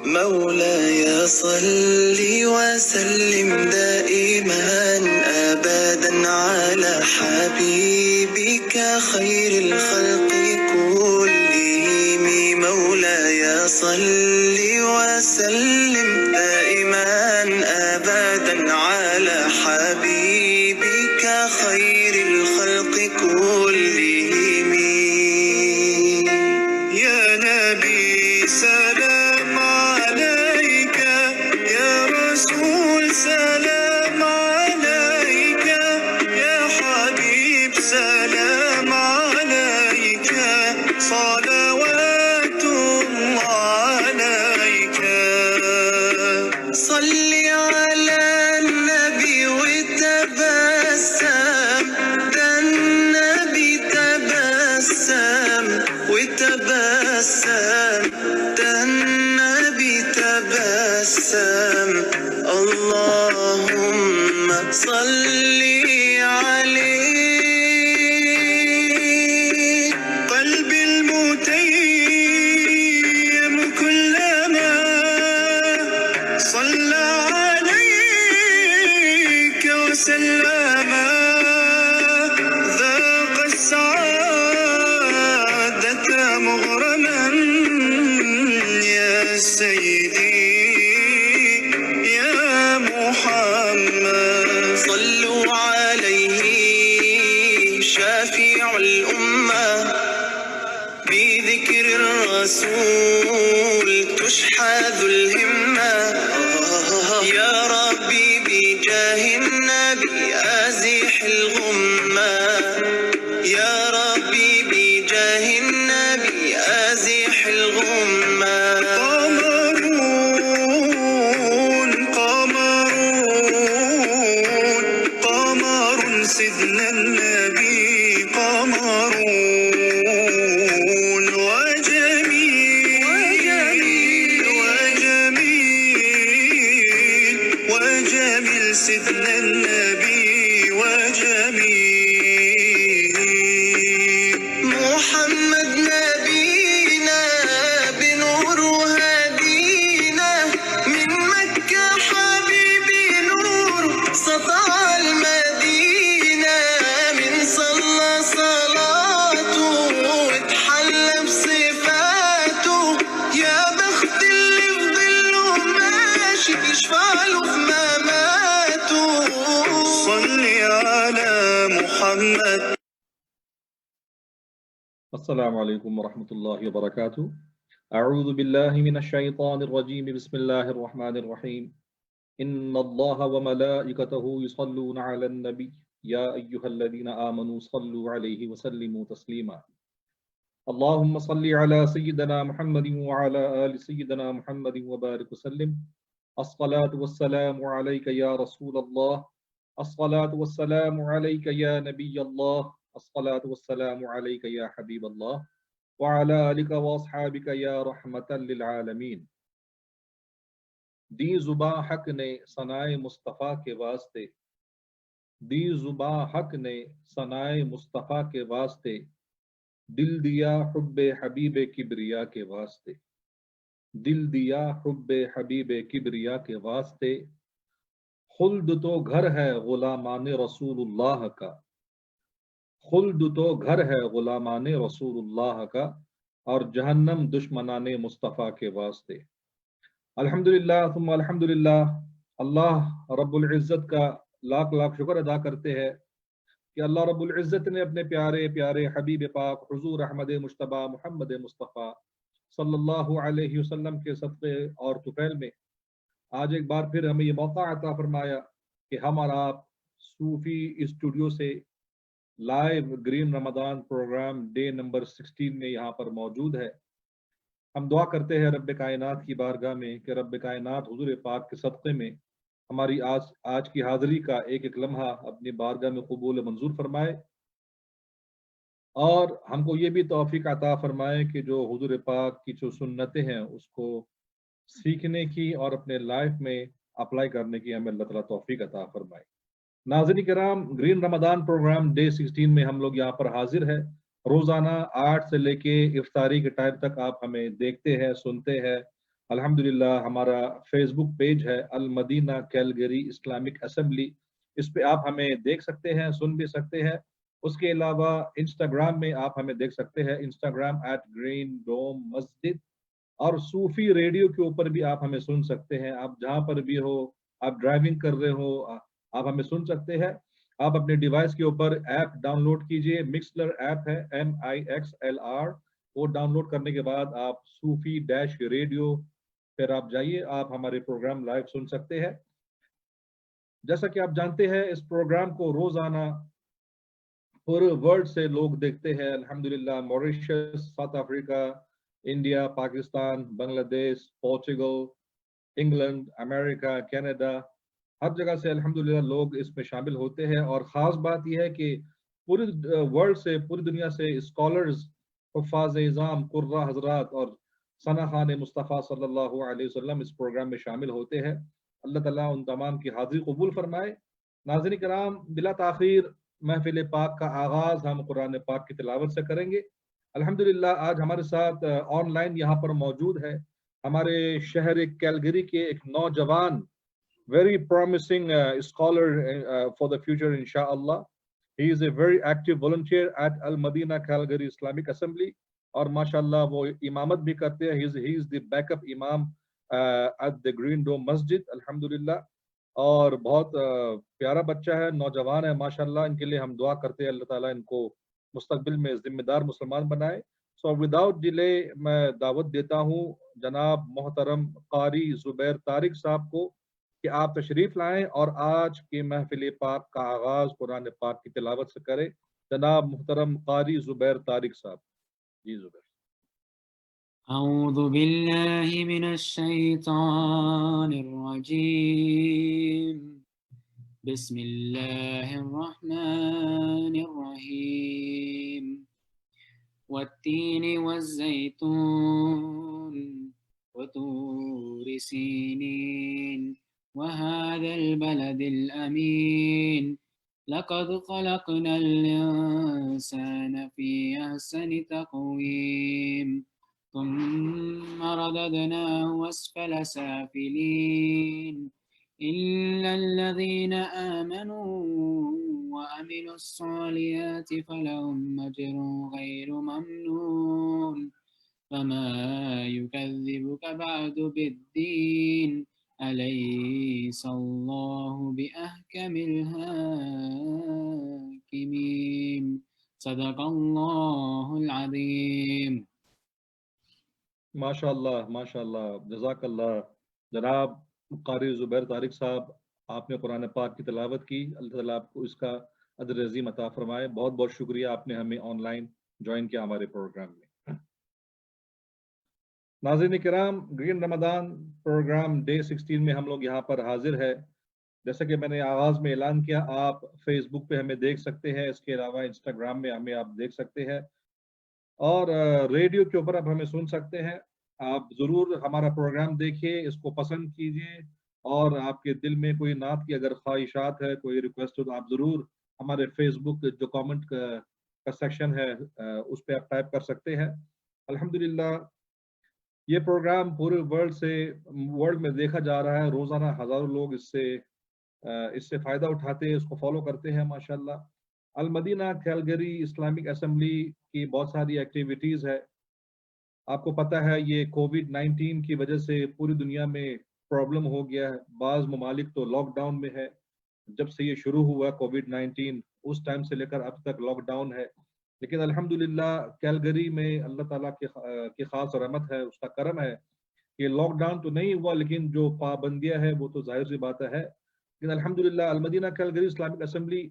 مولاي صل وسلم دائما أبدا على حبيبك خير الخلق كلهم. مولاي صل وسلم دائما أبدا على حبيبك خير الخلق كلهم. يا نبي سلام عليك، يا رسول سلام عليك، يا حبيب سلام عليك، صلوات الله عليك. صل على النبي وتبسم، ده النبي تبسم وتبسم، ده النبي تبسم. اللهم صل عليه. قلبي المتيم كلما صلى عليك وسلم، ذاق السعادة مغرما يا سيدي يا محمد. صلوا عليه شافع الأمة، بذكر الرسول تشحذ الهمة. يا ربي بجاه النبي أزح الغمة، يا ربي بجاه النبي أزح الغمة. قمرون قمرون قمر سيدنا النبي، قمرون وجميل وجميل وجميل سيدنا النبي وجميل. محمد نبينا بنور هدينا، من مكة حبيبي نور سطع المدينة. من صلى صلاته واتحلى بصفاته، يا بخت اللي في ظله ماشي يشفع له في مماته. صل على محمد. السلام علیکم ورحمۃ اللہ وبرکاتہ۔ اعوذ باللہ من الشیطان الرجیم، بسم اللہ الرحمن الرحیم۔ ان اللہ وملائکتہ یصلون علی النبی یا ایہا الذین آمنوا صلوا علیہ وسلموا تسلیما۔ اللہم صل علی سیدنا محمد وعلی آل سیدنا محمد وبارک وسلم۔ الصلاة والسلام علیک یا رسول اللہ، الصلاة والسلام علیک یا نبی اللہ، الصلاة والسلام علیک یا حبیب اللہ، وعلی آلک واصحابک یا رحمتا للعالمین۔ دی زباں حق نے ثنائے مصطفیٰ کے واسطے، دی زباں حق نے ثنائے مصطفیٰ کے واسطے، دل دیا حب حبیب کبریا کے واسطے، دل دیا حب حبیب کبریا کے واسطے۔ خلد تو گھر ہے غلامان رسول اللہ کا، خلد تو گھر ہے غلامان رسول اللہ کا، اور جہنم دشمنان مصطفیٰ کے واسطے۔ الحمدللہ ثم الحمدللہ، اللہ رب العزت کا لاکھ لاکھ شکر ادا کرتے ہیں کہ اللہ رب العزت نے اپنے پیارے پیارے حبیب پاک حضور احمد مجتبیٰ محمد مصطفیٰ صلی اللہ علیہ وسلم کے صدقے اور طفیل میں آج ایک بار پھر ہمیں یہ موقع عطا فرمایا کہ ہم اور آپ صوفی اسٹوڈیو سے live green Ramzan programme day number 16 میں یہاں پر موجود ہے۔ ہم دعا کرتے ہیں رب کائنات کی بارگاہ میں کہ رب کائنات حضور پاک کے صدقے میں ہماری آج کی حاضری کا ایک ایک لمحہ اپنی بارگاہ میں قبول منظور فرمائے، اور ہم کو یہ بھی توفیق عطا فرمائے کہ جو حضور پاک کی جو سنتیں ہیں اس کو سیکھنے کی اور اپنے لائف میں اپلائی کرنے کی ہمیں اللہ تعالیٰ توفیق عطا فرمائے۔ ناظرین کرام، گرین رمضان پروگرام ڈے 16 میں ہم لوگ یہاں پر حاضر ہیں۔ روزانہ 8 سے لے کے افطاری کے ٹائم تک آپ ہمیں دیکھتے ہیں، سنتے ہیں، الحمدللہ ہمارا فیس بک پیج ہے المدینہ کیلگری اسلامک اسمبلی، اس پہ آپ ہمیں دیکھ سکتے ہیں، سن بھی سکتے ہیں۔ اس کے علاوہ انسٹاگرام میں آپ ہمیں دیکھ سکتے ہیں، انسٹاگرام @گرین ڈوم مسجد، اور صوفی ریڈیو کے اوپر بھی آپ ہمیں سن سکتے ہیں۔ آپ جہاں پر بھی ہو، آپ ڈرائیونگ کر رہے ہو، آپ ہمیں سن سکتے ہیں۔ آپ اپنے ڈیوائس کے اوپر ایپ ڈاؤن لوڈ کیجئے، مکسلر ایپ ہے MIXLR، وہ ڈاؤن لوڈ کرنے کے بعد آپ صوفی ڈیش ریڈیو پھر آپ جائیے، آپ ہمارے پروگرام لائیو سن سکتے ہیں۔ جیسا کہ آپ جانتے ہیں اس پروگرام کو روزانہ پورے ورلڈ سے لوگ دیکھتے ہیں، الحمدللہ Mauritius, South Africa, India, Pakistan, Bangladesh, Portugal, England, امریکہ، کینیڈا، ہر جگہ سے الحمدللہ لوگ اس میں شامل ہوتے ہیں۔ اور خاص بات یہ ہے کہ پوری ورلڈ سے، پوری دنیا سے اسکالرز، حفاظ اعظام، قرہ حضرات اور ثنا خان مصطفیٰ صلی اللہ علیہ وسلم اس پروگرام میں شامل ہوتے ہیں۔ اللہ تعالیٰ ان تمام کی حاضری قبول فرمائے۔ ناظرین کرام، بلا تاخیر محفل پاک کا آغاز ہم قرآن پاک کی تلاوت سے کریں گے۔ الحمدللہ آج ہمارے ساتھ آن لائن یہاں پر موجود ہے ہمارے شہر کیلگری کے ایک نوجوان، very promising scholar for the future inshallah. He is a very active volunteer at Al Madina Calgary Islamic Assembly اور ماشاءاللہ وہ امامت بھی کرتے ہیں۔ he is the backup imam at the Green Dome Masjid الحمدللہ، اور بہت پیارا بچہ ہے، نوجوان ہے ماشاءاللہ۔ ان کے لیے ہم دعا کرتے ہیں اللہ تعالیٰ ان کو مستقبل میں ذمہ دار مسلمان بنائے۔ سو وداؤٹ ڈیلے میں دعوت دیتا ہوں جناب محترم قاری زبیر طارق صاحب کو کہ آپ تشریف لائیں اور آج کے محفل پاک کا آغاز قرآن پاک کی تلاوت سے کریں۔ جناب محترم قاری زبیر طارق صاحب، جی زبیر۔ اعوذ باللہ من الشیطان الرجیم، بسم اللہ الرحمن الرحیم، والتین والزیتون وطور سینین وهذا البلد الأمين لقد خلقنا الإنسان في أحسن تقويم ثم رددناه أسفل سافلين إلا الذين آمنوا وعملوا الصالحات فلهم أجر غير ممنون فما يكذبك بعد بالدين أليس الله بأحكم الحاكمين صدق الله العظيم۔ ماشاء اللہ ماشاء اللہ، جزاک اللہ۔ جناب قاری زبیر طارق صاحب، آپ نے قرآن پاک کی تلاوت کی، اللہ تعالیٰ آپ کو اس کا اجر عظیم عطا فرمائے۔ بہت بہت شکریہ، آپ نے ہمیں آن لائن جوائن کیا ہمارے پروگرام میں۔ ناظرین کرام، گرین رمضان پروگرام ڈے 16 میں ہم لوگ یہاں پر حاضر ہے۔ جیسا کہ میں نے آغاز میں اعلان کیا، آپ فیس بک پہ ہمیں دیکھ سکتے ہیں، اس کے علاوہ انسٹاگرام میں ہمیں آپ دیکھ سکتے ہیں، اور ریڈیو کے اوپر آپ ہمیں سن سکتے ہیں۔ آپ ضرور ہمارا پروگرام دیکھیے، اس کو پسند کیجیے، اور آپ کے دل میں کوئی نعت کی اگر خواہشات ہے، کوئی ریکویسٹ ہو، تو آپ ضرور ہمارے فیس بک جو کامنٹ کا سیکشن ہے اس پہ آپ ٹائپ کر سکتے ہیں۔ الحمدللہ یہ پروگرام پورے ورلڈ میں دیکھا جا رہا ہے، روزانہ ہزاروں لوگ اس سے فائدہ اٹھاتے ہیں، اس کو فالو کرتے ہیں ماشاءاللہ۔ المدینہ کیلگری اسلامک اسمبلی کی بہت ساری ایکٹیویٹیز ہے۔ آپ کو پتہ ہے یہ کووڈ-19 کی وجہ سے پوری دنیا میں پرابلم ہو گیا ہے، بعض ممالک تو لاک ڈاؤن میں ہے۔ جب سے یہ شروع ہوا کووڈ-19 اس ٹائم سے لے کر اب تک لاک ڈاؤن ہے، لیکن الحمدللہ کیلگری میں اللہ تعالیٰ کی خاص رحمت ہے، اس کا کرم ہے کہ لاک ڈاؤن تو نہیں ہوا، لیکن جو پابندیاں ہیں وہ تو ظاہر سی بات ہے۔ لیکن الحمدللہ المدینہ کیلگری اسلامک اسمبلی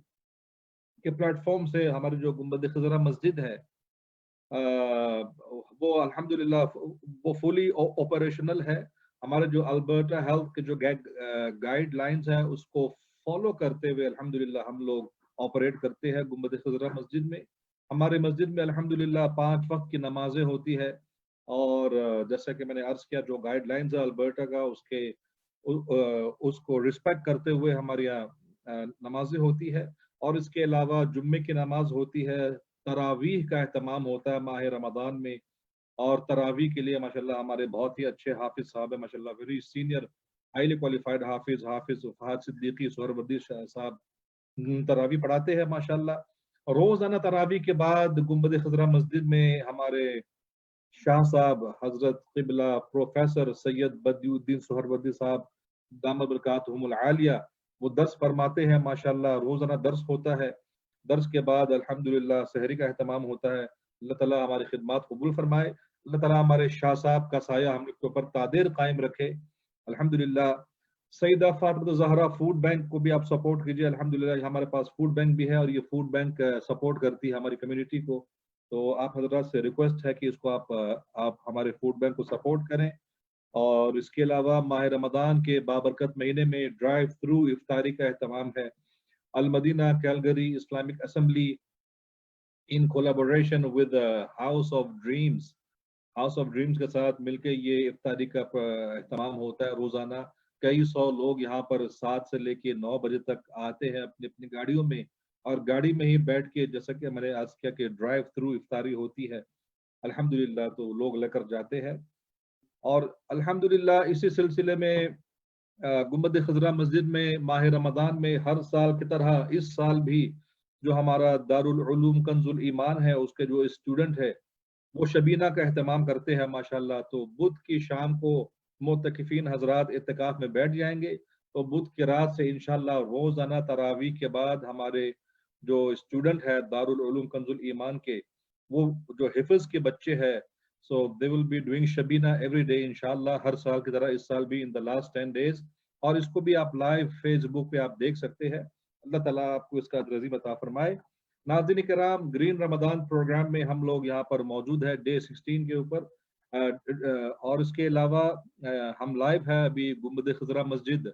کے پلیٹ فارم سے ہماری جو گنبد خضرا مسجد ہے وہ الحمدللہ وہ فلی آپریشنل ہے۔ ہمارے جو البرٹا ہیلتھ کے جو گائیڈ لائنز ہیں اس کو فالو کرتے ہوئے الحمدللہ ہم لوگ آپریٹ کرتے ہیں گنبد خضرا مسجد میں۔ ہمارے مسجد میں الحمدللہ 5 وقت کی نمازیں ہوتی ہے، اور جیسا کہ میں نے عرض کیا جو گائیڈ لائنز ہے البرٹا کا اس کو رسپیکٹ کرتے ہوئے ہمارے یہاں نمازیں ہوتی ہے، اور اس کے علاوہ جمعے کی نماز ہوتی ہے، تراویح کا اہتمام ہوتا ہے ماہ رمضان میں، اور تراویح کے لیے ماشاءاللہ ہمارے بہت ہی اچھے حافظ صاحب ہیں ماشاءاللہ، ویری سینئر ہائیلی کوالیفائڈ حافظ فہد صدیقی سہروردی صاحب تراویح پڑھاتے ہیں ماشاءاللہ۔ روزانہ تراویح کے بعد گنبد خضرا مسجد میں ہمارے شاہ صاحب حضرت قبلہ پروفیسر سید بدی الدین سہروردی صاحب دامت برکاتہم العالیہ وہ درس فرماتے ہیں ماشاءاللہ، روزانہ درس ہوتا ہے۔ درس کے بعد الحمدللہ سحری کا اہتمام ہوتا ہے۔ اللہ تعالیٰ ہماری خدمات قبول فرمائے، اللہ تعالیٰ ہمارے شاہ صاحب کا سایہ ہم لوگ کے اوپر تادیر قائم رکھے الحمدللہ۔ سیدہ فاطمہ زہرا فوڈ بینک کو بھی آپ سپورٹ کیجیے الحمدللہ، ہمارے پاس فوڈ بینک بھی ہے اور یہ فوڈ بینک سپورٹ کرتی ہے ہماری کمیونٹی کو، تو آپ حضرات سے ریکویسٹ ہے کہ اس کو آپ ہمارے فوڈ بینک کو سپورٹ کریں۔ اور اس کے علاوہ ماہ رمضان کے بابرکت مہینے میں ڈرائیو تھرو افطاری کا اہتمام ہے۔ المدینہ Calgary Islamic assembly in collaboration with house of dreams کے ساتھ مل کے یہ افطاری کا اہتمام ہوتا ہے روزانہ۔ کئی سو لوگ یہاں پر 7 سے لے کے 9 بجے تک آتے ہیں اپنی اپنی گاڑیوں میں، اور گاڑی میں ہی بیٹھ کے جیسا کہ میں نے آج کیا کہ ڈرائیو تھرو افطاری ہوتی ہے الحمدللہ، تو لوگ لے کر جاتے ہیں۔ اور الحمدللہ اسی سلسلے میں گنبد خضرا مسجد میں ماہ رمضان میں ہر سال کی طرح اس سال بھی جو ہمارا دارالعلوم کنز الایمان ہے اس کے جو اسٹوڈنٹ ہے وہ شبینہ کا اہتمام کرتے ہیں ماشاءاللہ، تو بدھ کی شام کو معتکفین حضرات اعتکاف میں بیٹھ جائیں گے، تو بدھ کی رات سے انشاءاللہ روزانہ تراویح کے بعد ہمارے جو اسٹوڈنٹ ہے دارالعلوم کنز الایمان کے، وہ جو حفظ کے بچے ہیں، so they will be doing Shabina every day انشاءاللہ، ہر سال کی طرح اس سال بھی in the last 10 days، اور اس کو بھی آپ لائیو فیس بک پہ آپ دیکھ سکتے ہیں۔ اللہ تعالیٰ آپ کو اس کا رضی عطا فرمائے۔ ناظرین کرام، گرین رمضان پروگرام میں ہم لوگ یہاں پر موجود ہے ڈے 16 کے اوپر، اور اس کے علاوہ ہم لائیو ہے ابھی گنبد خضرا مسجد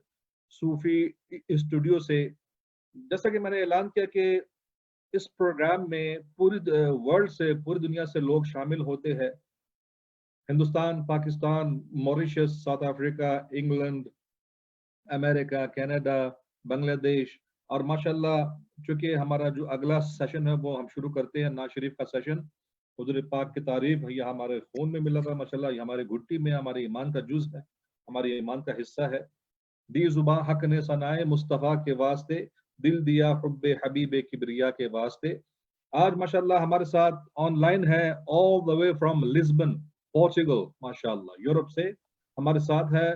صوفی اسٹوڈیو سے۔ جیسا کہ میں نے اعلان کیا کہ اس پروگرام میں پوری ورلڈ سے، پوری دنیا سے لوگ شامل ہوتے ہیں، Hindustan, Pakistan, Mauritius, South Africa, England, امریکہ، کینیڈا، بنگلہ دیش، اور ماشاءاللہ چونکہ ہمارا جو اگلا سیشن ہے وہ ہم شروع کرتے ہیں ناز شریف کا سیشن، حضور پاک کی تعریف یہ ہمارے خون میں ملا ہوا ماشاءاللہ، یہ ہمارے گھٹی میں ہمارے ایمان کا جز ہے، ہمارے ایمان کا حصہ ہے۔ دی زباں حق نے ثنائے مصطفیٰ کے واسطے، دل دیا حب حبیب کبریا کے واسطے۔ آج ماشاءاللہ ہمارے ساتھ آن لائن ہے all the way from Lisbon Portugal, ماشاءاللہ یورپ سے ہمارے ساتھ ہے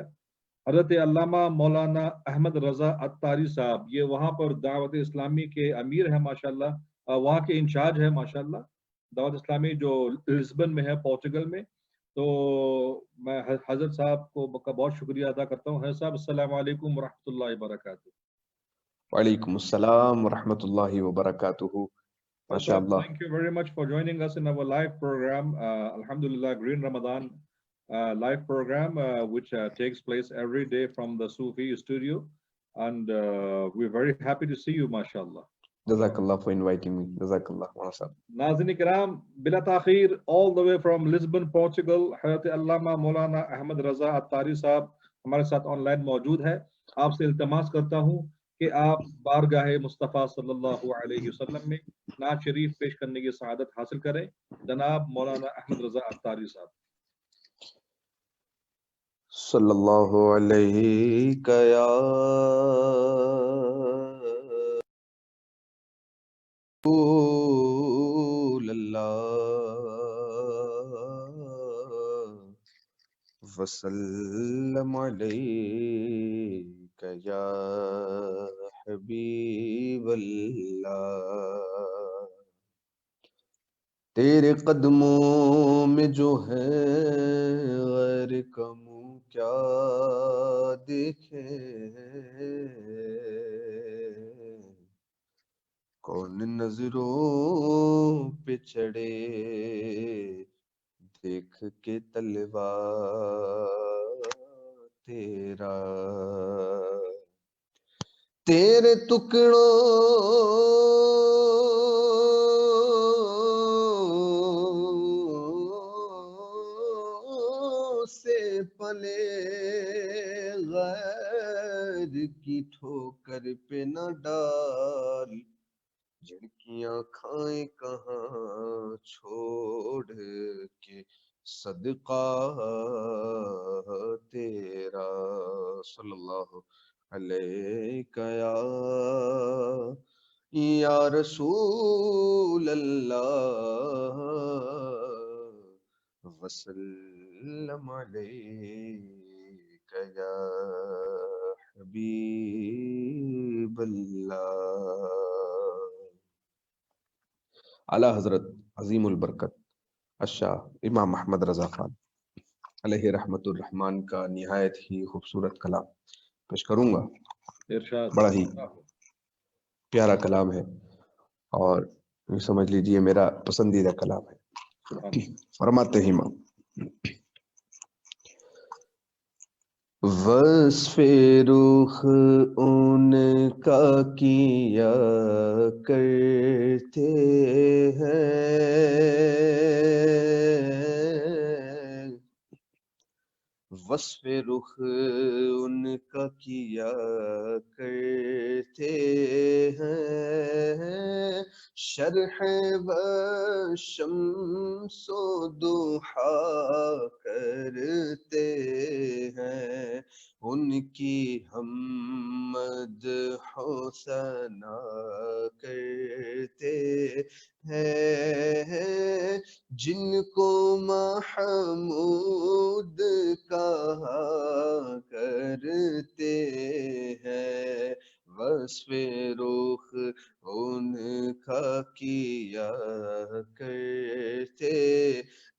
حضرت علامہ مولانا احمد رضا عطاری صاحب، یہ وہاں پر دعوت اسلامی کے امیر ہیں ماشاءاللہ، وہاں کے انچارج ہیں ماشاءاللہ، دعوت اسلامی جو لزبن میں ہے پورچگل میں۔ تو میں حضرت صاحب کو بہت شکریہ ادا کرتا ہوں۔ حضرت صاحب السلام علیکم ورحمۃ اللہ وبرکاتہ۔ وعلیکم السلام ورحمۃ اللہ وبرکاتہ۔ ماشاء اللہ۔ Thank you very much for joining us in our live program, Alhamdulillah Green Ramadan live program, which takes place every day from the Sufi studio, and we're very happy to see you, mashallah. جزاک اللہ for inviting me. جزاک اللہ مولانا صاحب۔ ناظرین کرام، بلا تاخیر all the way from Lisbon, Portugal، حضرت علامہ مولانا احمد رضا عطاری صاحب ہمارے ساتھ آن لائن موجود ہے۔ آپ سے التماس کرتا ہوں کہ آپ بارگاہ مصطفیٰ صلی اللہ علیہ وسلم میں نعت شریف پیش کرنے کی سعادت حاصل کریں۔ جناب مولانا احمد رضا عطاری صاحب۔ صلی اللہ علیہ یا رسول اللہ وسلم علیہ یا حبیب اللہ۔ تیرے قدموں میں جو ہے غیر کا منہ کیا دیکھے، کون نظروں پہ چڑھے دیکھ کے تلوا تیرا، تیرے ٹکڑوں سے پلے غیر کی ٹھوکر پہ نہ ڈال، جھڑکیاں کھائیں کہاں چھوڑ کے صدقہ تیرا صلی اللہ علیہ یا رسول اللہ وسلم علیک یا حبیب اللہ. اعلیٰ حضرت عظیم البرکت الشاہ امام محمد رضا خان علیہ رحمت الرحمن کا نہایت ہی خوبصورت کلام پیش کروں گا. ارشاد. بڑا ہی پیارا کلام ہے اور یہ سمجھ لیجئے میرا پسندیدہ کلام ہے. فرماتے ہیں امام وصف رخ ان کا کیا کرتے ہیں وصف رخ ان کا کیا کرتے ہیں شرح و شمس و ضحا کرتے ہیں ان کی ہم مدح و ثنا کرتے ہیں جن کو محمود کہا کرتے ہیں وصف رخ ان کا کیا کرتے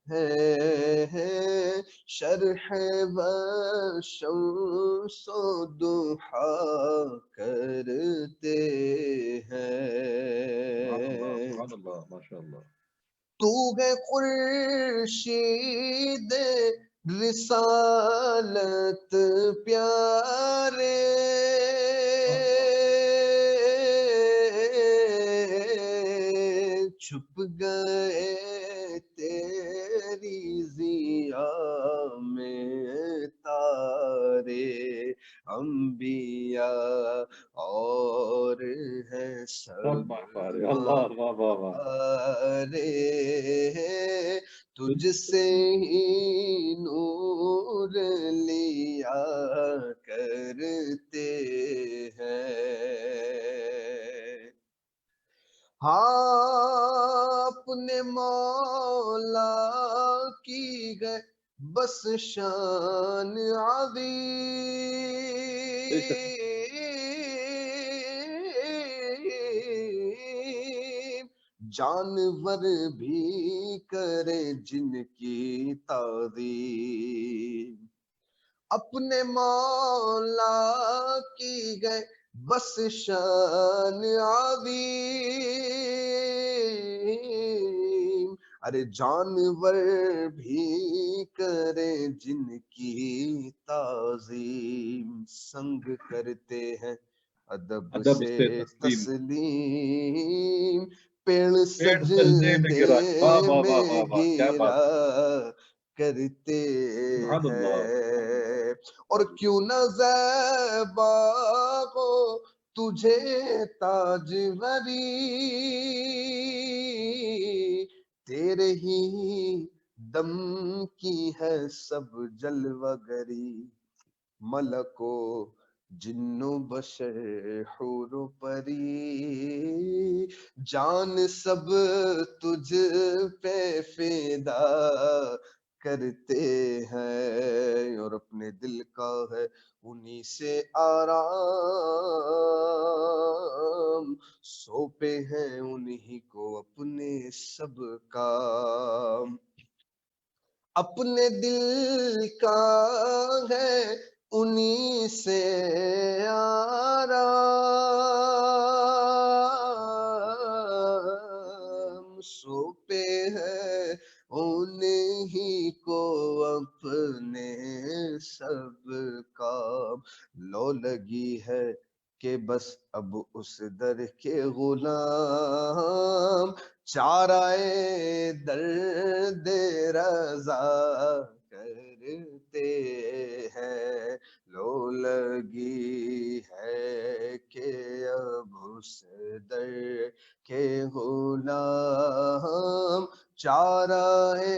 ہیں شرح و شمس و ضحا کرتے ہیں. سبحان اللہ ماشاء اللہ. تو ہے خورشید رسالت پیارے چھپ گئے تیری ضیا میں تارے انبیاء اور ہے سب سب مارے. اللہ واہ واہ واہ. ارے تجھ سے ہی نور لیا کرتے ہیں. ہاں اپنے مولا کی گئے بس شان عظیم جانور بھی کرے جن کی تعظیم اپنے مولا کی گئے بس شان عظیم ارے جانور بھی کرے جن کی تعظیم سنگ کرتے ہیں ادب سے تسلیم پیڑ سجدے میں گرا. سجدے واہ واہ میں واہ واہ واہ. کیا بات گرا کرتے سبحان اللہ. ہیں اور کیوں نہ زیبا ہو تجھے تاجوری تیرے ہی دم کی ہے سب جلوہ گری ملک و جن و بشر حور و پری جان سب تجھ پہ فدا کرتے ہیں اور اپنے دل کا ہے انہی سے آرام سونپے ہیں انہی کو اپنے سب کام اپنے دل کا ہے انہی سے آرام سونپے ہیں انہی کو اپنے سب کام لو لگی ہے کہ بس اب اس در کے غلام چارائے درد رضا کرتے ہیں لو لگی ہے کہ اب اس در کے غلام چارائے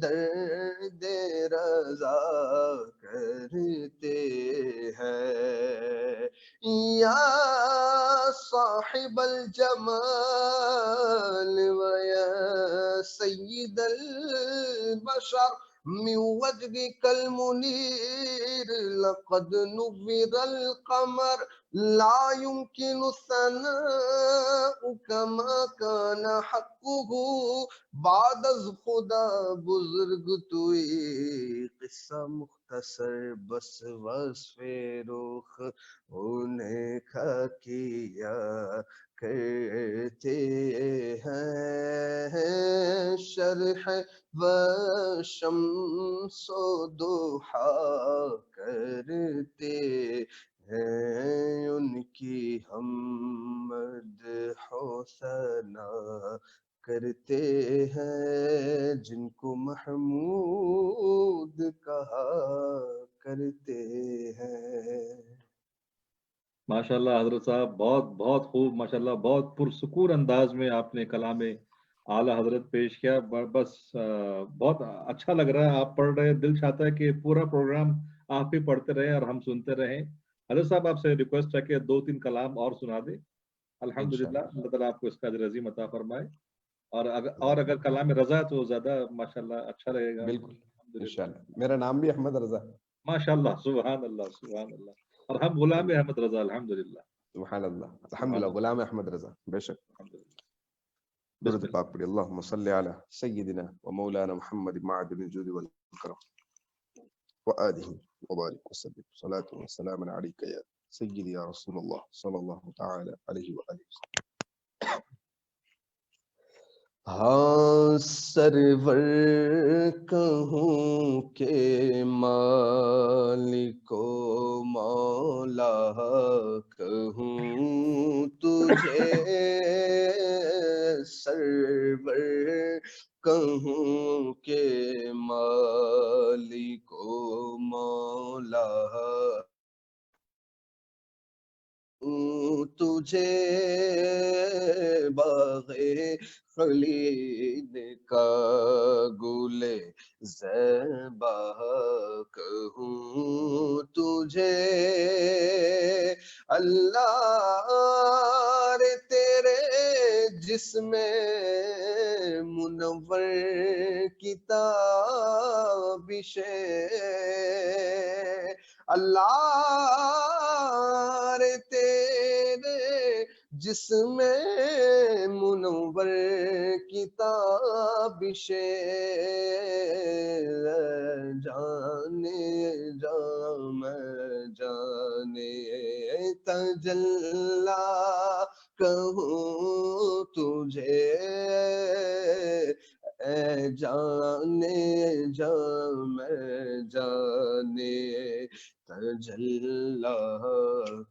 درد صاحب الجمال ويا سيد البشر من وجهك المنير لقد نور القمر لا يمكن الثناء كما كان حقه بعد از خدا بزرگ توئی قصہ مختصر بس وصف رخ ہونے کا کیا کرتے ہیں شرح و شمس و ضحا کرتے ہیں ان کی ہم مدح و ثنا کرتے ہیں جن کو محمود کہا کرتے ہیں. ماشاءاللہ حضرت صاحب، بہت بہت خوب، ماشاءاللہ بہت پرسکون انداز میں آپ نے کلام اعلیٰ حضرت پیش کیا. بس بہت اچھا لگ رہا ہے آپ پڑھ رہے، دل چاہتا ہے کہ پورا پروگرام آپ ہی پڑھتے رہیں اور ہم سنتے رہیں. حضرت صاحب آپ سے ریکویسٹ ہے کہ 2-3 کلام اور سنا دیں. الحمدللہ، اللہ تعالیٰ آپ کو اس کا اجر عظیم عطا فرمائے. اور اگر کلام رضا تو زیادہ ماشاءاللہ اچھا رہے گا. بالکل انشاءاللہ. میرا نام بھی احمد رضا. ماشاءاللہ، سبحان اللہ سبحان اللہ. اور ہم غلام احمد رضا. الحمدللہ سبحان اللہ. الحمدللہ غلام احمد رضا. بے شک. درود پاک پڑھی. اللہم صلی علی سیدنا و مولانا محمد معدن الجود والکرم وآلہ وبارک وسلم. صلاة و سلام علیک یا سیدی یا رسول اللہ صلی اللہ تعالی علیہ وآلہ وسلم. ہاں سرور کہوں کہ مالک و مولا کہوں تجھے سرور کہوں کہ مالک و مولا تجھے باغ خلید کا گل زیبا کہوں تجھے اللہ رے تیرے جسم منور کتابش اللہ رے تیرے جسم منور کتابش جانے جام جانے تجلا کہوں تجھے اے جانے جام جانے تجلا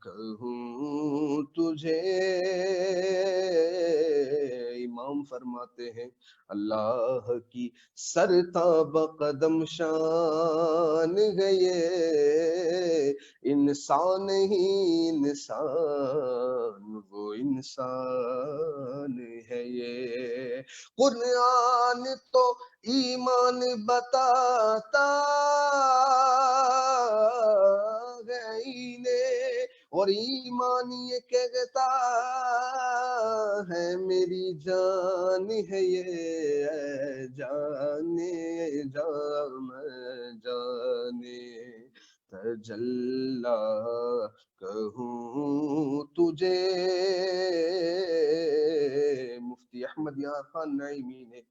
کہوں تجھے. امام فرماتے ہیں اللہ کی سرتاب قدم شان ہے یہ انسان ہی انسان وہ انسان ہے یہ. قرآن تو ایمان بتاتا ہے اور ایمان یہ کہتا ہے میری جان ہے یہ جانے جام جانے تجلا کہوں تجھے. مفتی احمد یار خان نعیمی نے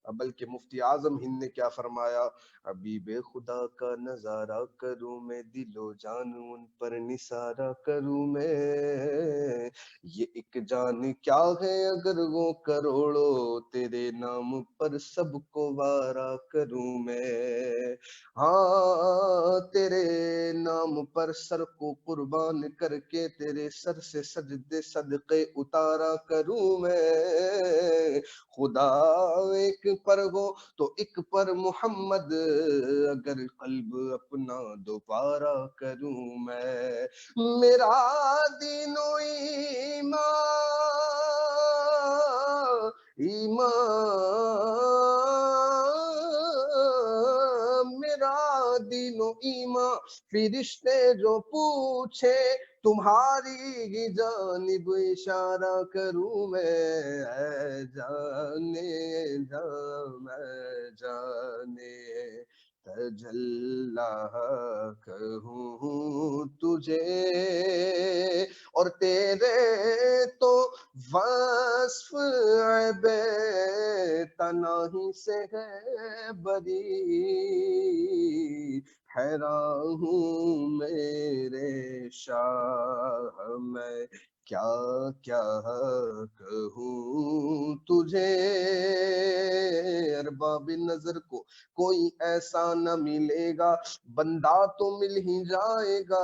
بلکہ مفتی اعظم ہند نے کیا فرمایا؟ حبیب خدا کا نظارہ کروں میں دل و جان ان پر نثارہ کروں میں یہ ایک جان کیا ہے اگر وہ کروڑوں تیرے نام پر سب کو وارا کروں میں. ہاں تیرے نام پر سر کو قربان کر کے تیرے سر سے سجدے صدقے اتارا کروں میں. خدا ایک پر ہو تو ایک پر محمد اگر قلب اپنا دوبارہ کروں میں. میرا دین و ایمان میرا دین و ایمان فرشتے جو پوچھے تمہاری ہی جانب اشارہ کروں میں اے جانے جا میں جانے تجلا کہوں تجھے اور تیرے تو وصف عیب تنہی سے ہے بری حیران ہوں میرے شاہ میں کیا کیا کہوں تجھے ارباب نظر کو کوئی ایسا نہ ملے گا بندہ تو مل ہی جائے گا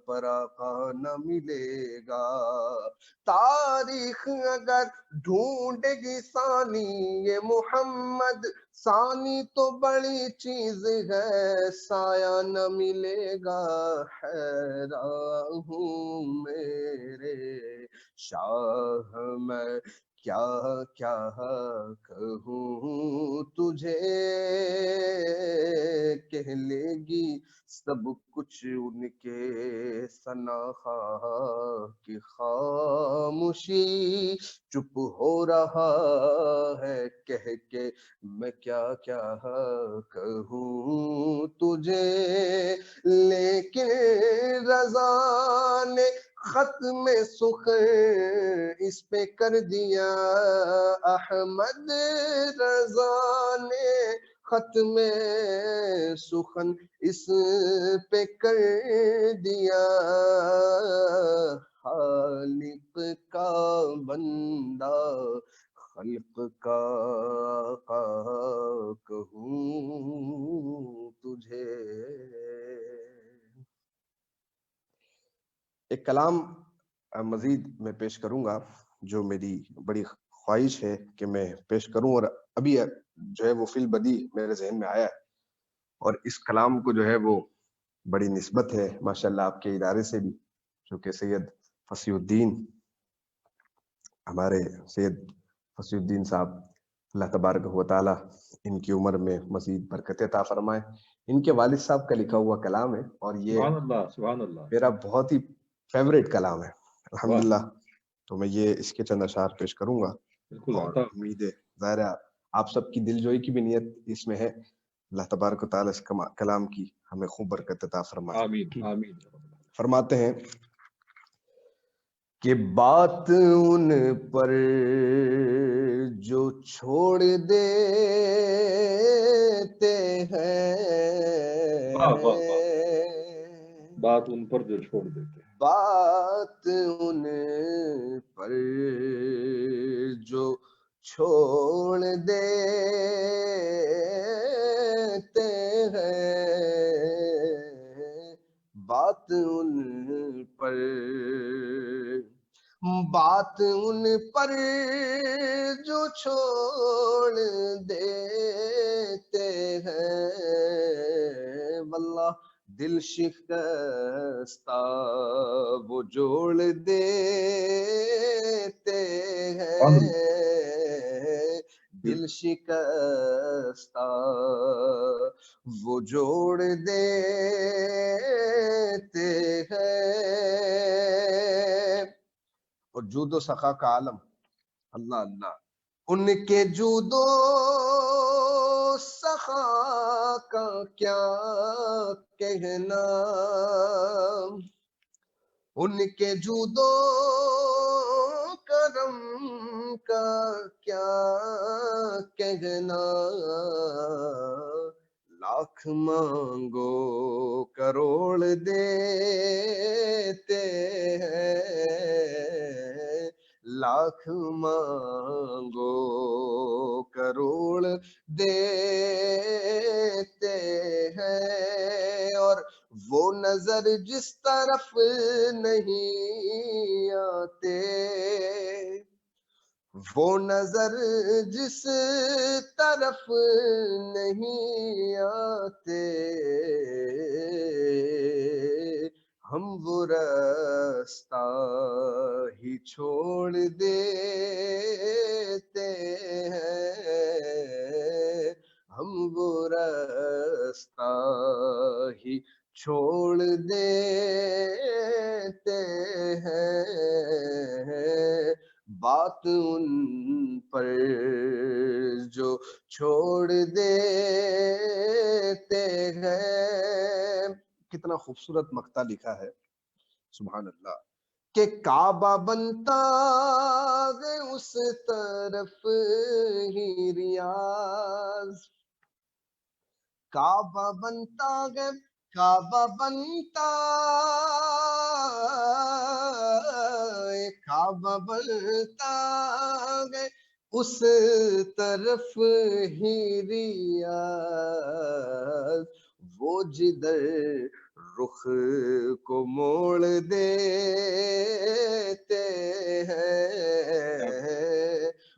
پر آقا نہ ملے گا تاریخ اگر ڈھونڈے گی ثانی یہ محمد ثانی تو بڑی چیز ہے سایہ نہ ملے گا حیران ہوں میرے شاہ میں کیا کیا کہوں تجھے کہہ لے گی سب کچھ ان کے ثنا خواہ کی خاموشی چپ ہو رہا ہے کہہ کے میں کیا کیا کہوں تجھے لیکن رضا نے ختم سخن اس پہ کر دیا احمد رضا نے ختم سخن اس پہ کر دیا خالق کا بندہ خلق کا کہوں تجھے ایک کلام مزید میں پیش کروں گا جو میری بڑی خواہش ہے کہ میں پیش کروں اور ابھی جو ہے وہ فی البدی میرے ذہن میں آیا ہے اور اس کلام کو جو ہے وہ بڑی نسبت ہے ماشاءاللہ آپ کے ادارے سے بھی جو کہ سید فصیح الدین ہمارے سید فصیح الدین صاحب اللہ تبارک و تعالی ان کی عمر میں مزید برکت عطا فرمائے ان کے والد صاحب کا لکھا ہوا کلام ہے اور یہ سبحان اللہ میرا بہت ہی فیوریٹ کلام ہے الحمدللہ تو میں یہ اس کے چند اشعار پیش کروں گا بالکل اور امید ہے ظاہر ہے آپ سب کی دل جوئی کی بھی نیت اس میں ہے اللہ تبارک و تعالی اس کلام کی ہمیں خوب برکت عطا فرمائے آمین آمین فرماتے ہیں کہ بات ان پر جو چھوڑ دیتے ہیں بات ان پر جو چھوڑ دیتے ہیں بات ان پر جو چھوڑ دیتے ہیں بات ان پر جو چھوڑ دیتے ہیں واللہ دل شکستہ وہ جوڑ دیتے ہیں دل شکستہ وہ جوڑ دیتے ہیں اور جود و سخا کا عالم اللہ اللہ ان کے جود و سخا کا کیا کہنا ان کے جود و کرم کا کیا کہنا لاکھ مانگو کروڑ دیتے ہیں لاکھ مانگو کروڑ دیتے ہیں اور وہ نظر جس طرف نہیں آتے وہ نظر جس طرف نہیں آتے ہم وہ راستہ ہی چھوڑ دیتے ہیں ہم وہ راستہ دیتے ہیں بات ان پر جو چھوڑ دیتے ہیں. کتنا خوبصورت مقطع لکھا ہے سبحان اللہ کہ کعبہ بنتا ہے اس طرف ہی ریاض. کعبہ بنتا ہے کعبہ بنتا کعبہ بنتا ہے اس طرف ہی ریاض. وہ جدھر رخ کو موڑ دیتے ہیں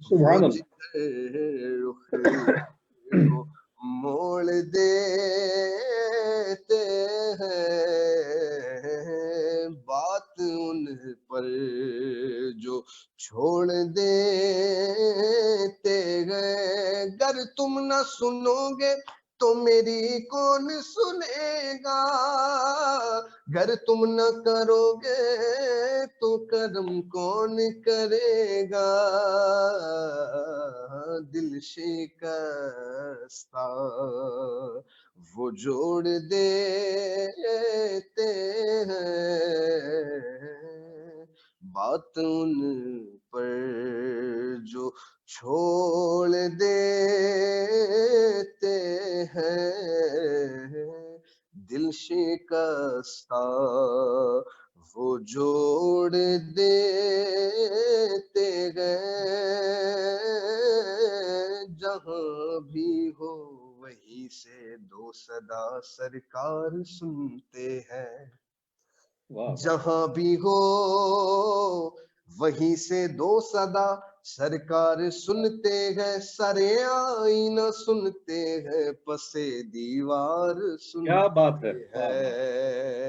وہ سبحان اللہ. جدھر رخ کو موڑ دیتے ہیں بات ان پر جو چھوڑ دیتے ہیں. گر تم نہ سنو گے تو میری کون سنے گا گر تم نہ کرو گے تو کرم کون کرے گا. دل شکستہ وہ جوڑ دیتے ہیں بات ان پر جو چھوڑ دیتے ہیں. دل شکستہ وہ جوڑ دیتے ہیں. جہاں بھی ہو وہیں سے دو صدا سرکار سنتے ہیں. واہ جہاں بھی ہو وہیں سے دو صدا سرکار سنتے ہیں. سرے آئینہ سنتے ہیں پسے دیوار کیا بات ہے. سنتے واہ واہ.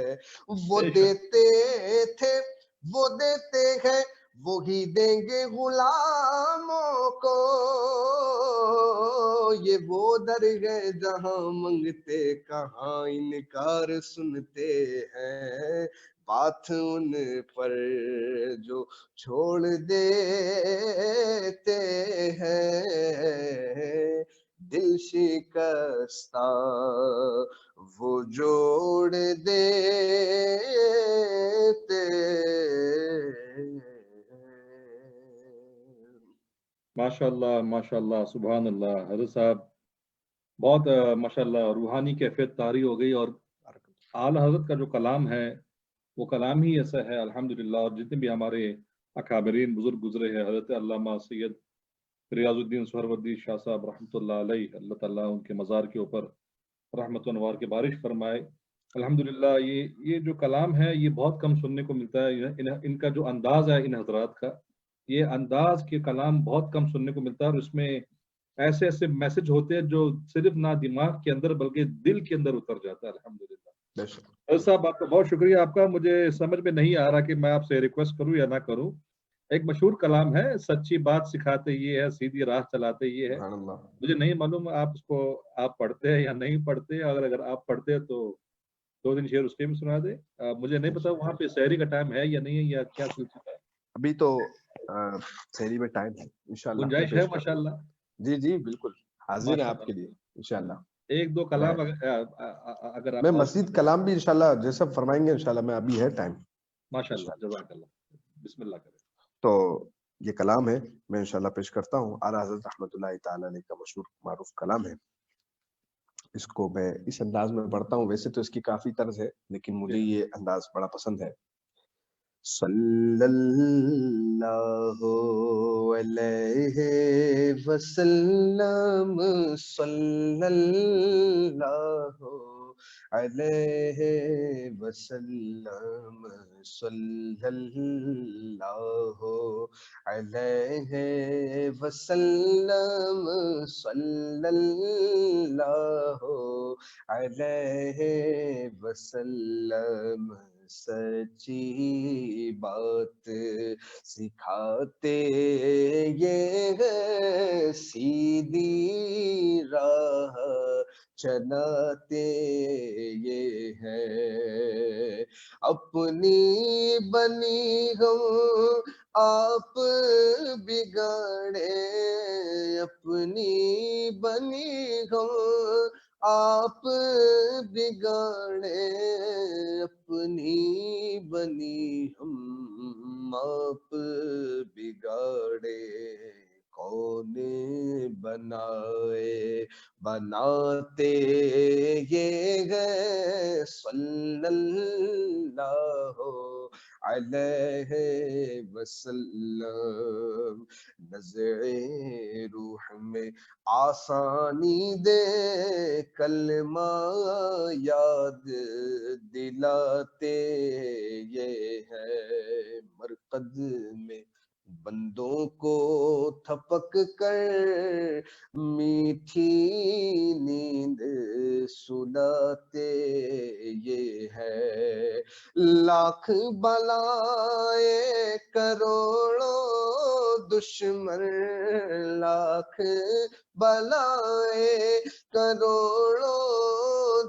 ہیں. وہ بے شک. دیتے تھے وہ دیتے ہیں وہی دیں گے غلاموں کو. یہ وہ در ہے جہاں منگتے کہاں انکار سنتے ہیں. بات ان پر جو چھوڑ دیتے ہیں. دل شکستہ وہ جوڑ دیتے ہیں. ماشاء اللہ سبحان اللہ. حضرت صاحب بہت ماشاء اللہ روحانی کیفیت طاری ہو گئی. اور اعلی حضرت کا جو کلام ہے وہ کلام ہی ایسا ہے الحمدللہ. اور جتنے بھی ہمارے اکابرین بزرگ گزرے ہیں حضرت علامہ سید ریاض الدین سہروردی شاہ صاحب رحمۃ اللہ علیہ, اللہ تعالیٰ ان کے مزار کے اوپر رحمت و انوار کی بارش فرمائے. الحمدللہ یہ جو کلام ہے یہ بہت کم سننے کو ملتا ہے. ان کا جو انداز ہے ان حضرات کا, یہ انداز کے کلام بہت کم سننے کو ملتا ہے. اور اس میں ایسے ایسے میسج ہوتے ہیں جو صرف نہ دماغ کے اندر بلکہ دل کے اندر اتر جاتا ہے. الحمدللہ. صاحب آپ کا بہت شکریہ. آپ کا مجھے سمجھ میں نہیں آ رہا کہ میں آپ سے ریکویسٹ کروں یا نہ کروں. ایک مشہور کلام ہے, سچی بات سکھاتے یہ ہے سیدھی راہ چلاتے یہ ہے. مجھے نہیں معلوم آپ اس کو آپ پڑھتے ہیں یا نہیں پڑھتے. اگر آپ پڑھتے ہیں تو 2 دن شعر اس کے بھی سنا دے. مجھے نہیں پتا وہاں پہ سحری کا ٹائم ہے یا نہیں ہے یا کیا سلسلہ ہے. ابھی تو سحری میں ٹائم ہے انشاءاللہ. گنجائش ہے ماشاءاللہ. جی جی بالکل حاضر ہیں آپ کے لیے انشاءاللہ. 1-2 کلام اگر آپ میں مزید کلام بھی انشاءاللہ جیسا فرمائیں گے انشاءاللہ. میں ابھی ہے ٹائم ماشاءاللہ. جزاک اللہ. بسم اللہ کریں. تو یہ کلام ہے میں انشاءاللہ پیش کرتا ہوں. اعلیٰ حضرت رحمۃ اللہ تعالی علیہ کا مشہور معروف کلام ہے. اس کو میں اس انداز میں پڑھتا ہوں. ویسے تو اس کی کافی طرز ہے لیکن مجھے یہ انداز بڑا پسند ہے. صلی اللہ علیہ وسلم صلی اللہ علیہ وسلم صلی اللہ علیہ وسلم صلی اللہ علیہ وسلم. سچی بات سکھاتے یہ ہے سیدھی راہ چلاتے یہ ہے، اپنی بنی ہم آپ بگاڑے، اپنی بنی ہم آپ بگاڑے، اپنی بنی ہم آپ بگاڑے، کون بنائے بناتے یہ ہے، صلی اللہ علیہ وسلم، نزع روح میں آسانی دے، کلمہ یاد دلاتے یہ ہے، مرقد میں بندوں کو تھپک کر میٹھی نیند سلاتے یہ ہے، لاکھ بلائے کروڑوں دشمن، لاکھ بلائے کروڑوں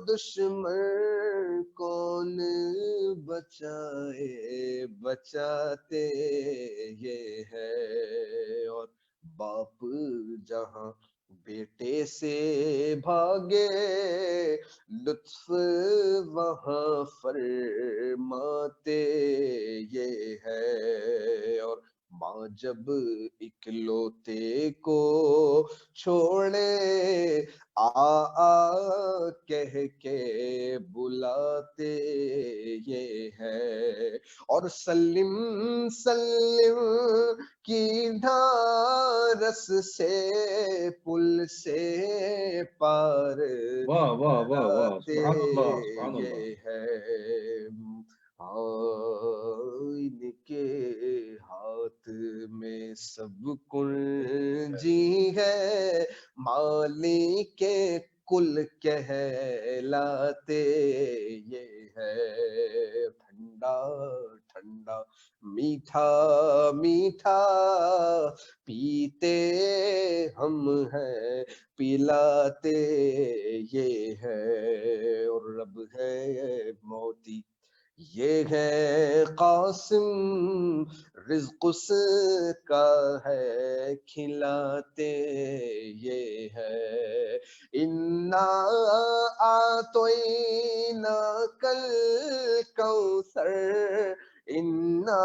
دشمن، کون بچائے بچاتے یہ ہے، اور باپ جہاں بیٹے سے بھاگے، لطف وہاں فرماتے یہ ہے، اور ماں جب اکلوتے کو چھوڑے، آ کہہ کے بلاتے یہ ہے، اور سلم سلم کی ڈھارس سے پل سے پار واہ واہ واہ واہ، لاتے سبحان اللہ سبحان اللہ۔ یہ ہے، ان کے ہاتھ میں سب کنجی ہے، مالک کل کہلاتے یہ ہے، ٹھنڈا ٹھنڈا میٹھا میٹھا پیتے ہم ہیں، پلاتے یہ ہے، اور رب ہے موتی یہ ہے قاسم، رزق اس کا ہے کھلاتے یہ ہے، انا اعطینا کل کوثر، انا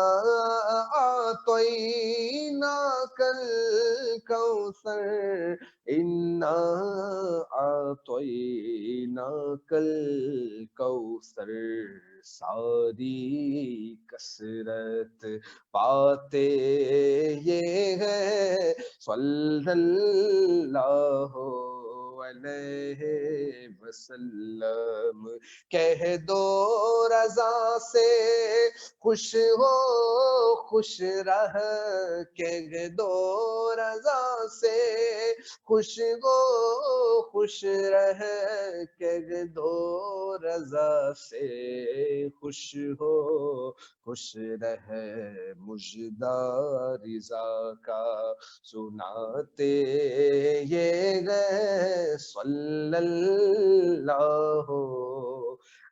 اعطینا کل کوثر، انا اعطینا کل کوثر، ساری کثرت پاتے یہ ہے، صلی اللہ علیہ وسلم، کہہ دو رضا سے خوش ہو خوش رہ، کہہ دو رضا سے خوش ہو خوش رہ، کہہ دو رضا سے خوش ہو خوش رہ، مژدہ رضا کا سناتے یہ گئے، صلی اللہ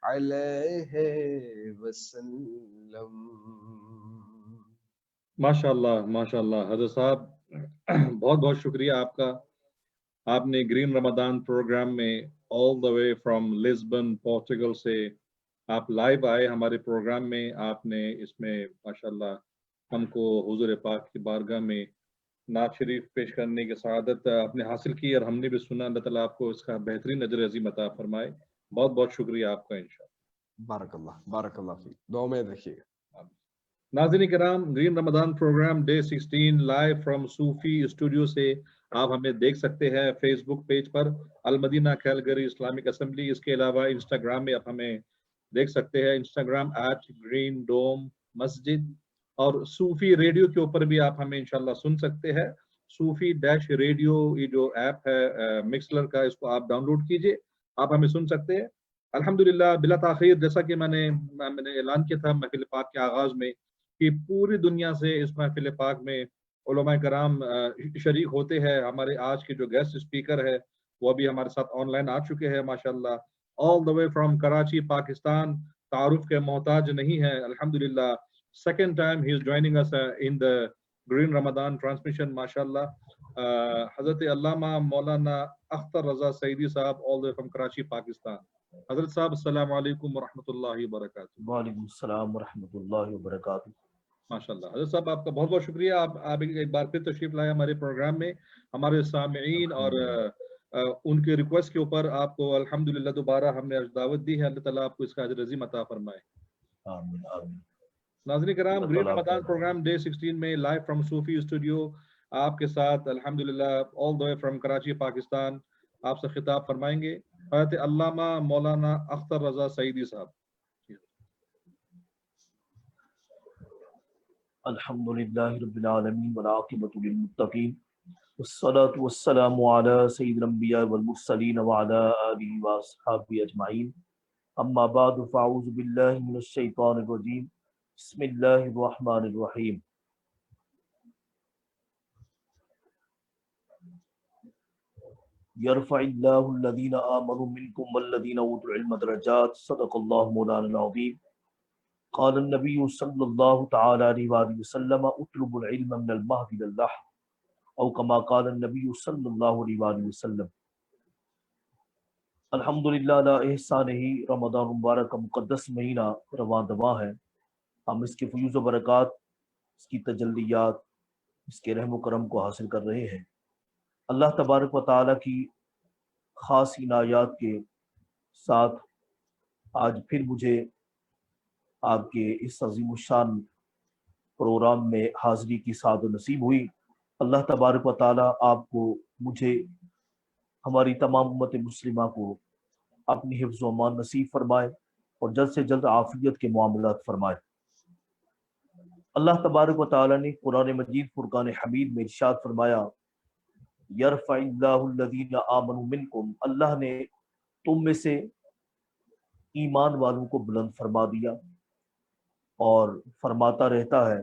علیہ وسلم۔ ماشاء اللہ حضرت صاحب، بہت بہت شکریہ آپ کا۔ آپ نے گرین رمضان پروگرام میں آل دا وے فرام لسبن پورچگل سے آپ لائیو آئے ہمارے پروگرام میں، آپ نے اس میں ماشاءاللہ ہم کو حضور پاک کی بارگاہ میں نعت شریف پیش کرنے کی سعادت آپ نے حاصل کی، اور ہم نے بھی سنا، اللہ تعالیٰ آپ کو اس کا بہترین اجر عظیم عطا فرمائے۔ بہت بہت شکریہ آپ کا، انشاءاللہ۔ بارک اللہ فیک، دعا میں رکھیے گا۔ ناظرین کرام، green Ramzan programme day 16 live from Sufi studio سے آپ ہمیں دیکھ سکتے ہیں فیس بک پیج پر المدینہ کیلگری اسلامک اسمبلی، اس کے علاوہ انسٹاگرام میں آپ ہمیں دیکھ سکتے ہیں، انسٹاگرام @گرین ڈوم مسجد، اور صوفی ریڈیو کے اوپر بھی آپ ہمیں انشاءاللہ سن سکتے ہیں، صوفی ڈیش ریڈیو، یہ جو ایپ ہے مکسلر کا، اس کو آپ ڈاؤن لوڈ کیجئے، آپ ہمیں سن سکتے ہیں۔ الحمدللہ بلا تاخیر، جیسا کہ میں نے اعلان کیا تھا محفل پاک کے آغاز میں کہ پوری دنیا سے اس محفل پاک میں علماء کرام شریک ہوتے ہیں۔ ہمارے آج کے جو گیسٹ اسپیکر ہے وہ بھی ہمارے ساتھ آن لائن آ چکے ہیں ماشاءاللہ. آل دا وے فرام کراچی پاکستان. تعارف کے محتاج نہیں ہے الحمدللہ. سیکنڈ ٹائم ہی از جوائننگ اس ان دا گرین رمضان ٹرانسمیشن ماشاءاللہ. حضرت علامہ مولانا اختر رضا سعیدی صاحب آل دا وے فرام کراچی پاکستان. حضرت صاحب السلام علیکم ورحمۃ اللہ وبرکاتہ. وعلیکم السلام ورحمۃ اللہ وبرکاتہ. ماشاءاللہ. حضرت صاحب آپ کا بہت بہت شکریہ. آپ ایک بار پھر تشریف لائے ہمارے پروگرام میں. ہمارے سامعین اور ان کے ریکویسٹ کے اوپر آپ کو الحمدللہ دوبارہ ہم نے دعوت دی ہے. اللہ تعالیٰ آپ کو اس کا اجر عظیم عطا فرمائے. آمین آمین. ناظرین کرام، اللہ گرین تعالیٰ رمضان آپ پروگرام ڈے 16 میں لائیو فرام صوفی اسٹوڈیو آپ کے ساتھ الحمدللہ آل دا وے فرام کراچی پاکستان آپ سے خطاب فرمائیں گے حضرت علامہ مولانا اختر رضا سعیدی صاحب. الحمد للہ رب العالمین والعاقبۃ للمتقین والصلاة والسلام علی سید الانبیاء والمرسلین وعلی آلہ واصحابہ اجمعین. اما بعد فاعوذ باللہ من الشیطان الرجیم. بسم اللہ الرحمن الرحیم. یرفع اللہ الذین آمنوا منکم والذین اوتوا العلم درجات. صدق اللہ مولانا العظیم. قال النبی صلی اللہ تعالی علیہ وآلہ وسلم اطلب العلم من المہد الى اللحد او کما قال النبی صلی اللہ علیہ وآلہ وسلم. الحمدللہ علی احسانہ. رمضان مبارک کا مقدس مہینہ رواں دواں ہے. ہم اس کے فیوز و برکات، اس کی تجلیات، اس کے رحم و کرم کو حاصل کر رہے ہیں. اللہ تبارک و تعالیٰ کی خاص عنایات کے ساتھ آج پھر مجھے آپ کے اس عظیم الشان پروگرام میں حاضری کی سعادت نصیب ہوئی. اللہ تبارک و تعالیٰ آپ کو، مجھے، ہماری تمام امت مسلمہ کو اپنی حفظ و امان نصیب فرمائے اور جلد سے جلد عافیت کے معاملات فرمائے. اللہ تبارک و تعالیٰ نے قرآن مجید فرقان حمید میں ارشاد فرمایا، یرفع اللہ الذین آمنوا منکم. اللہ نے تم میں سے ایمان والوں کو بلند فرما دیا اور فرماتا رہتا ہے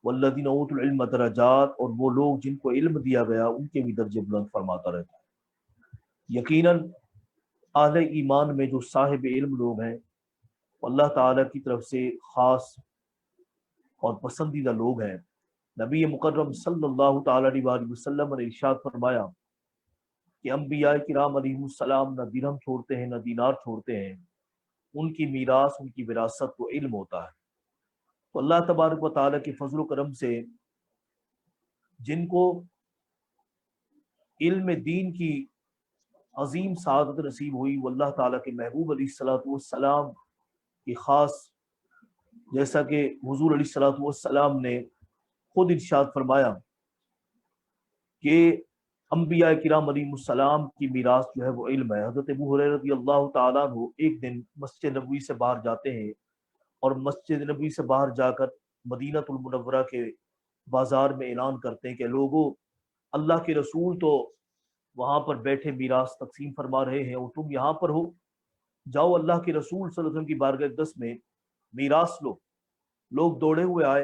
والذین اوتوا العلم درجات. اور وہ لوگ جن کو علم دیا گیا ان کے بھی درجے بلند فرماتا رہتا ہے. یقیناً اہل ایمان میں جو صاحب علم لوگ ہیں اللہ تعالیٰ کی طرف سے خاص اور پسندیدہ لوگ ہیں. نبی مکرم صلی اللہ تعالیٰ علیہ وآلہ وسلم نے ارشاد فرمایا کہ انبیاء کرام علیہ السلام نہ درہم چھوڑتے ہیں نہ دینار چھوڑتے ہیں. ان کی میراث، ان کی وراثت تو علم ہوتا ہے. تو اللہ تبارک و تعالیٰ کے فضل و کرم سے جن کو علم دین کی عظیم سعادت نصیب ہوئی وہ اللہ تعالیٰ کے محبوب علیہ الصلوۃ والسلام کی خاص، جیسا کہ حضور علیہ الصلوۃ والسلام نے خود ارشاد فرمایا کہ انبیاء کرام علیہ السلام کی میراث جو ہے وہ علم ہے. حضرت ابو ہریرہ رضی اللہ تعالیٰ عنہ ایک دن مسجد نبوی سے باہر جاتے ہیں اور مسجد نبوی سے باہر جا کر مدینہ المنورہ کے بازار میں اعلان کرتے ہیں کہ لوگوں، اللہ کے رسول تو وہاں پر بیٹھے میراث تقسیم فرما رہے ہیں اور تم یہاں پر ہو، جاؤ اللہ کے رسول صلی اللہ علیہ وسلم کی بارگاہ اقدس میں میراث لو. لوگ دوڑے ہوئے آئے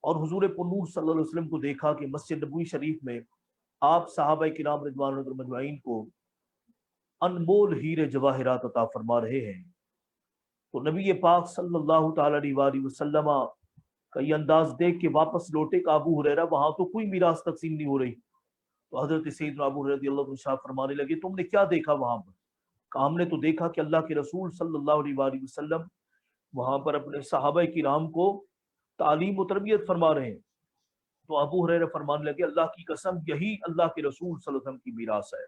اور حضور پنور صلی اللہ علیہ وسلم کو دیکھا کہ مسجد نبوی شریف میں آپ صحابہ کرام رضوان اللہ مجمعین کو انمول ہیرے جواہرات عطا فرما رہے ہیں. تو نبی پاک صلی اللہ تعالی علیہ وآلہ وسلم کا یہ انداز دیکھ کے واپس لوٹے کہ ابو ہریرہ وہاں تو کوئی میراث تقسیم نہیں ہو رہی. تو حضرت سیدنا ابو ہریرہ رضی اللہ عنہ فرمانے لگے تم نے کیا دیکھا وہاں پر؟ کہا ہم نے تو دیکھا کہ اللہ کے رسول صلی اللہ علیہ وآلہ وسلم وہاں پر اپنے صحابہ کرام کو تعلیم و تربیت فرما رہے ہیں. تو ابو ہریرہ فرمانے لگے اللہ کی قسم یہی اللہ کے رسول صلی اللہ علیہ وسلم کی میراث ہے.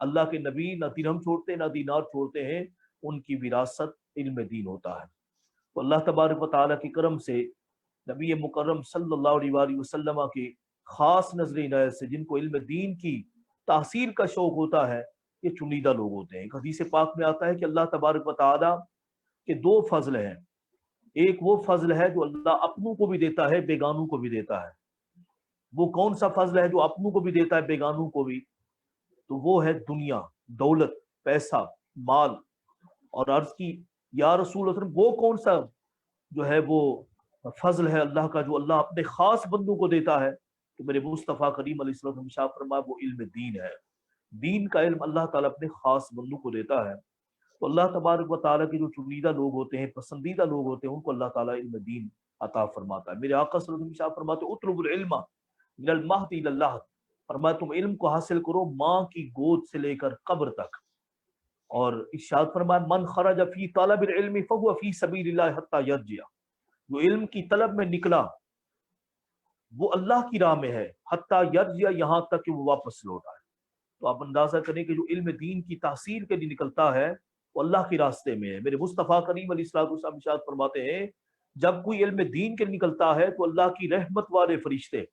اللہ کے نبی نہ درہم چھوڑتے نہ دینار چھوڑتے ہیں، ان کی وراثت علم دین ہوتا ہے. تو اللہ تبارک و تعالیٰ کے کرم سے نبی مکرم صلی اللہ علیہ وآلہ وسلم کے خاص نظر عنایت سے جن کو علم دین کی تحصیل کا شوق ہوتا ہے یہ چنیدہ لوگ ہوتے ہیں. ایک حدیث پاک میں آتا ہے کہ اللہ تبارک و تعالیٰ کے دو فضل ہیں. ایک وہ فضل ہے جو اللہ اپنوں کو بھی دیتا ہے بیگانوں کو بھی دیتا ہے. وہ کون سا فضل ہے جو اپنوں کو بھی دیتا ہے بیگانوں کو بھی؟ تو وہ ہے دنیا، دولت، پیسہ، مال. اور عرض کی یا رسول اللہ وہ کون سا جو ہے وہ فضل ہے اللہ کا جو اللہ اپنے خاص بندوں کو دیتا ہے؟ تو میرے مصطفیٰ کریم علیہ السلام شاہ فرمایا وہ علم دین ہے. दीन का इल्म अल्लाह ताला अपने खास बंदों को देता है। तो अल्लाह तबारक व ताला के जो चुनीदा लोग होते हैं, पसंदीदा लोग होते हैं, उनको अल्लाह ताला इल्म दीन अता फरमाता है। मेरे आका सल्लल्लाहु अलैहि वसल्लम फरमाते उतलुबुल इल्मा मिनल महदी इलल लहद, फरमाया तुम इल्म को हासिल करो माँ की गोद से लेकर कब्र तक। और इरशाद फरमाया मन खरज फी तलबिल इल्मी फहुवा फी सबीलिल्लाह हत्ता यरजिया, जो इल्म की तलब में निकला वो अल्लाह की राह में है, हत्ता यरजिया, यहाँ तक कि वो वापस लौट आए। तो आप अंदाजा करें कि जो इल्म दीन की तासीर के लिए निकलता है वो अल्लाह के रास्ते में है। मेरे मुस्तफ़ा करीम अलैहिस्सलाम इरशाद फरमाते हैं जब कोई इल्म दीन के लिए निकलता है तो अल्लाह की रहमत वाले फरिश्ते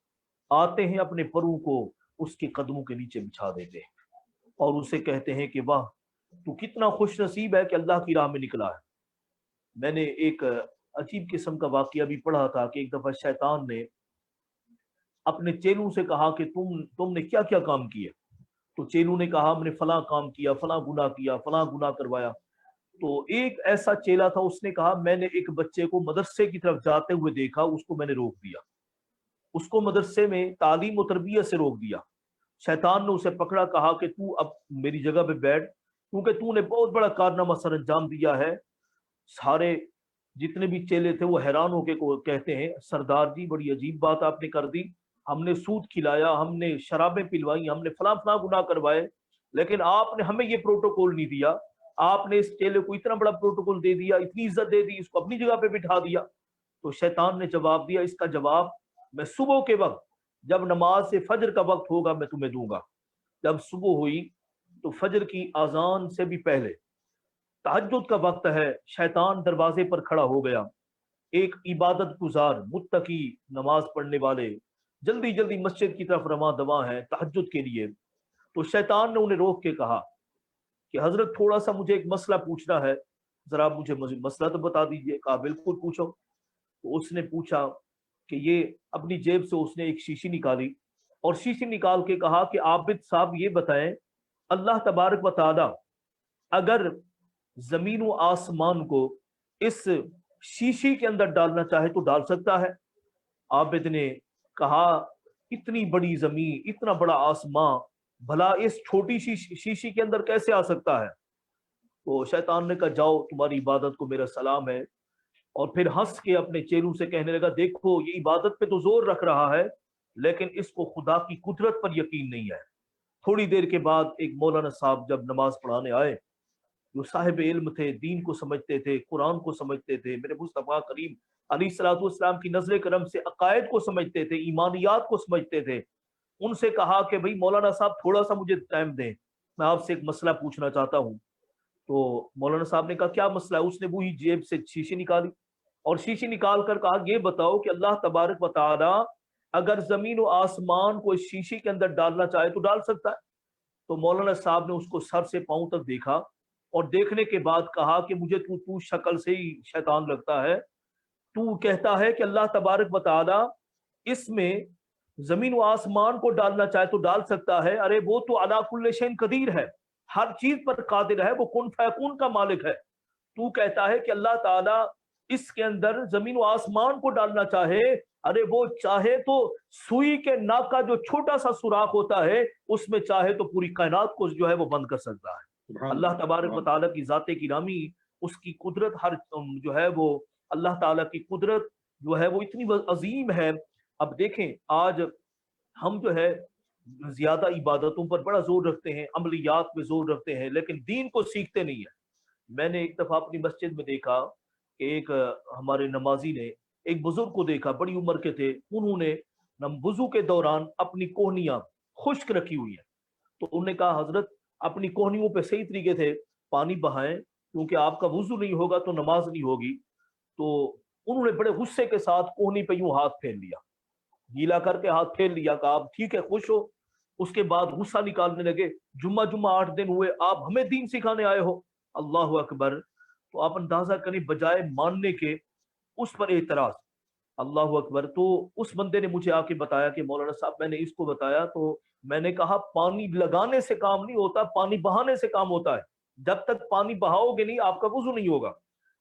आते हैं, अपने परों को उसके कदमों के नीचे बिछा देते हैं और उसे कहते हैं कि वाह तू कितना खुश नसीब है कि अल्लाह की राह में निकला है। मैंने एक अजीब किस्म का वाकया भी पढ़ा था कि एक दफा शैतान ने अपने चेलों से कहा कि तुमने क्या क्या काम किए। तो चेलों ने कहा हमने फलां काम किया, फलां गुनाह किया, फलां गुनाह करवाया। तो एक ऐसा चेला था, उसने कहा मैंने एक बच्चे को मदरसे की तरफ जाते हुए देखा, उसको मैंने रोक दिया, उसको मदरसे में तालीम और तरबियत से रोक दिया। शैतान ने उसे पकड़ा, कहा कि तू अब मेरी जगह पे बैठ, क्योंकि तूने बहुत बड़ा कारनामा सर अंजाम दिया है। सारे जितने भी चेले थे वो हैरान होके को कहते हैं सरदार जी बड़ी अजीब बात आपने कर दी, हमने सूद खिलाया, हमने शराबें पिलवाई, हमने फला फला गुनाह करवाए, लेकिन आपने हमें ये प्रोटोकॉल नहीं दिया। आपने इस चेले को इतना बड़ा प्रोटोकॉल दे दिया, इतनी इज्जत दे दी, इसको अपनी जगह पे बिठा दिया। तो शैतान ने जवाब दिया, इसका जवाब मैं सुबह के वक्त जब नमाज से फजर का वक्त होगा मैं तुम्हें दूंगा। जब सुबह हुई तो फजर की आजान से भी पहले तहज्जुद का वक्त है, शैतान दरवाजे पर खड़ा हो गया। एक इबादत गुजार मुत्तकी नमाज पढ़ने वाले जल्दी जल्दी मस्जिद की तरफ रवां दवा है तहज्जुद के लिए। तो शैतान ने उन्हें रोक के कहा कि हजरत थोड़ा सा मुझे एक मसला पूछना है, जरा आप मुझे मसला तो बता दीजिए। कहा बिल्कुल पूछो। तो उसने पूछा कि ये अपनी जेब से उसने एक शीशी निकाली और शीशी निकाल के कहा कि आबिद साहब ये बताएं अल्लाह तबारक व तआला अगर जमीन व आसमान को इस शीशी के अंदर डालना चाहे तो डाल सकता है। आबिद ने कहा इतनी बड़ी जमीन, इतना बड़ा आसमां, भला इस छोटी शीशी के अंदर कैसे आ सकता है। तो शैतान ने कहा जाओ तुम्हारी इबादत को मेरा सलाम है। और फिर हंस के अपने चेलों से कहने लगा देखो ये इबादत पे तो जोर रख रहा है लेकिन इसको खुदा की कुदरत पर यकीन नहीं है। थोड़ी देर के बाद एक मौलाना साहब जब नमाज पढ़ाने आए, जो साहिब इल्म थे, दीन को समझते थे, कुरान को समझते थे, मेरे मुस्तफा करीम अलैहिस्सलाम की नजर करम से अकायद को समझते थे, ईमानियात को समझते थे, उनसे कहा कि भाई मौलाना साहब थोड़ा सा मुझे टाइम दें, मैं आपसे एक मसला पूछना चाहता हूँ। तो मौलाना साहब ने कहा क्या मसला है। उसने वही जेब से शीशी निकाली और शीशी निकाल कर कहा ये बताओ कि अल्लाह तबारक व तआला अगर जमीन और आसमान को इस शीशी के अंदर डालना चाहे तो डाल सकता है। तो मौलाना साहब ने उसको सर से पांव तक देखा और देखने के बाद कहा कि मुझे तू शक्ल से ही शैतान लगता है। तू कहता है कि अल्लाह तबारक व तआला इसमें जमीन व आसमान को डालना चाहे तो डाल सकता है। अरे वो तो अला कुल्ले शैइन कदीर है, हर चीज पर कादिर है, वो कुन फयकून का मालिक है। तू कहता है कि अल्लाह ताला इसके अंदर जमीन व आसमान को डालना चाहे, अरे वो चाहे तो सुई के नाक का जो छोटा सा सुराख होता है उसमें चाहे तो पूरी कायनात को जो है वो बंद कर सकता है। अल्लाह तबारक व तआला की जाते की रामी, उसकी कुदरत हर जो है वो अल्लाह ताला की कुदरत जो है वो इतनी अजीम है। अब देखें आज हम जो है ज्यादा इबादतों पर बड़ा जोर रखते हैं, अमलियात पे जोर रखते हैं, लेकिन दीन को सीखते नहीं है। मैंने एक दफा अपनी मस्जिद में देखा कि एक हमारे नमाजी ने एक बुजुर्ग को देखा, बड़ी उम्र के थे, उन्होंने वुजू के दौरान अपनी कोहनियां खुश्क रखी हुई है। तो उन्होंने कहा हजरत अपनी कोहनियों पे सही तरीके से पानी बहाएं, क्योंकि आपका वुजू नहीं होगा तो नमाज नहीं होगी। तो उन्होंने बड़े गुस्से के साथ कोहनी पे यूं हाथ फेर लिया, गीला करके हाथ फेर लिया, कहा आप ठीक है खुश हो। उसके बाद गुस्सा निकालने लगे, जुम्मा 8 दिन हुए, आप हमें दीन सिखाने आए हो। अल्लाह अकबर। तो आप अंदाजा करें, बजाय मानने के उस पर एतराज। अल्लाह अकबर। तो उस बंदे ने मुझे आके बताया कि मौलाना साहब मैंने इसको बताया, तो मैंने कहा पानी लगाने से काम नहीं होता, पानी बहाने से काम होता है। जब तक पानी बहाओगे नहीं आपका वुजू नहीं होगा।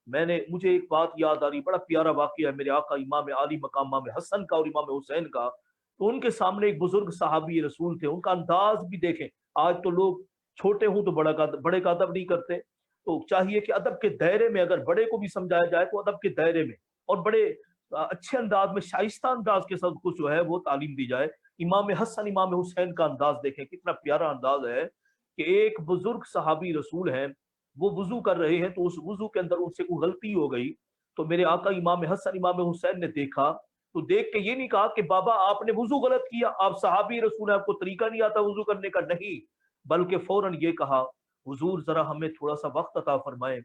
मुझे एक बात याद आ रही, बड़ा प्यारा वाकया है मेरे आका इमाम आली मकाम इमाम हसन का और इमाम हुसैन का। तो उनके सामने एक बुजुर्ग सहाबी रसूल थे, उनका अंदाज भी देखें, आज तो लोग छोटे हूं तो बड़े का अदब नहीं करते। तो चाहिए कि अदब के दायरे में अगर बड़े को भी समझाया जाए तो अदब के दायरे में और बड़े अच्छे अंदाज में, शाइस्ता अंदाज के साथ कुछ जो है वो तालीम दी जाए। इमाम हसन इमाम हुसैन का अंदाज देखें, कितना प्यारा अंदाज है कि एक बुजुर्ग सहाबी रसूल हैं, वो वुजू कर रहे हैं तो उस वुजू के अंदर उनसे कोई गलती हो गई, तो मेरे आका इमाम हसन इमाम हुसैन ने देखा, तो देख के ये नहीं कहा कि बाबा आपने वुजू गलत किया, आप सहाबी रसूल हैं, आपको तरीका नहीं आता वुजू करने का, नहीं, बल्कि फौरन ये कहा हुजूर जरा हमें थोड़ा सा वक्त अता फरमाए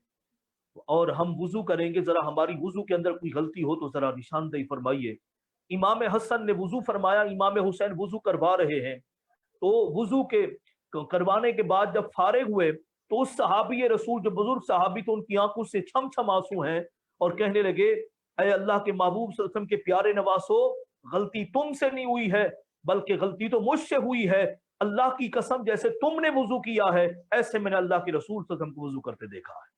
और हम वुजू करेंगे, जरा हमारी वुजू के अंदर कोई गलती हो तो जरा निशानदेही फरमाइए। इमाम हसन ने वुजू फरमाया, इमाम हुसैन वुजू करवा रहे हैं, तो वुजू के करवाने के बाद जब फारिग हुए तो उस सहाबी रसूल जो बुजुर्ग सहाबी, तो उनकी आंखों से छम छम आंसू हैं और कहने लगे ऐ अल्लाह के महबूब सल्लल्लाहु अलैहि वसल्लम के प्यारे नवासो, गलती तुमसे नहीं हुई है बल्कि गलती तो मुझसे हुई है, अल्लाह की कसम जैसे तुमने वुजू किया है ऐसे मैंने अल्लाह के रसूल सल्लल्लाहु अलैहि वसल्लम को वुजू करते देखा है।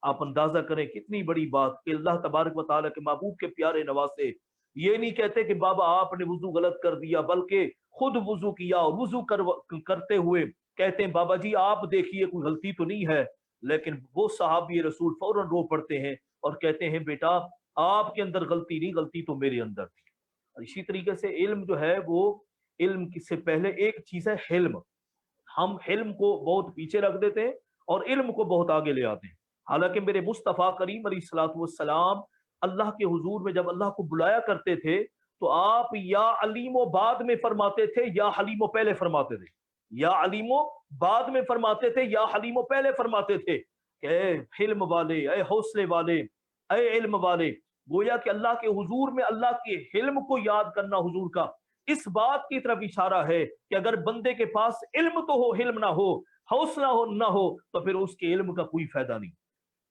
आप अंदाजा करें कितनी बड़ी बात कि अल्लाह तबारक व तआला के महबूब के प्यारे नवासे ये नहीं कहते कि बाबा आपने वुजू गलत कर दिया, बल्कि खुद वुजू किया और वुजू करते हुए कहते हैं बाबा जी आप देखिए कोई गलती तो नहीं है, लेकिन वो सहाबी रसूल फौरन रो पड़ते हैं और कहते हैं बेटा आपके अंदर गलती नहीं, गलती तो मेरे अंदर थी। और इसी तरीके से इल्म जो है वो, इल्म से पहले एक चीज है हिल्म, हम हिल्म को बहुत पीछे रख देते हैं और इल्म को बहुत आगे ले आते हैं। हालांकि मेरे मुस्तफ़ा करीम अलैहिस्सलातु वस्सलाम अल्लाह के हुजूर में जब अल्लाह को बुलाया करते थे तो आप या अलीमो बाद में फरमाते थे या हलीमो पहले फरमाते थे, या अलीमो बाद में फरमाते थे या हलीमो पहले फरमाते थे कि ऐ हिल्म वाले, ऐ हौसले वाले, ऐ इल्म वाले। गोया कि अल्लाह के हुजूर में अल्लाह के हिल्म को याद करना हुजूर का इस बात की तरफ इशारा है कि अगर बंदे के पास इल्म तो हो, हिल्म ना हो, हौसला हो ना हो, तो फिर उसके इल्म का कोई फायदा नहीं।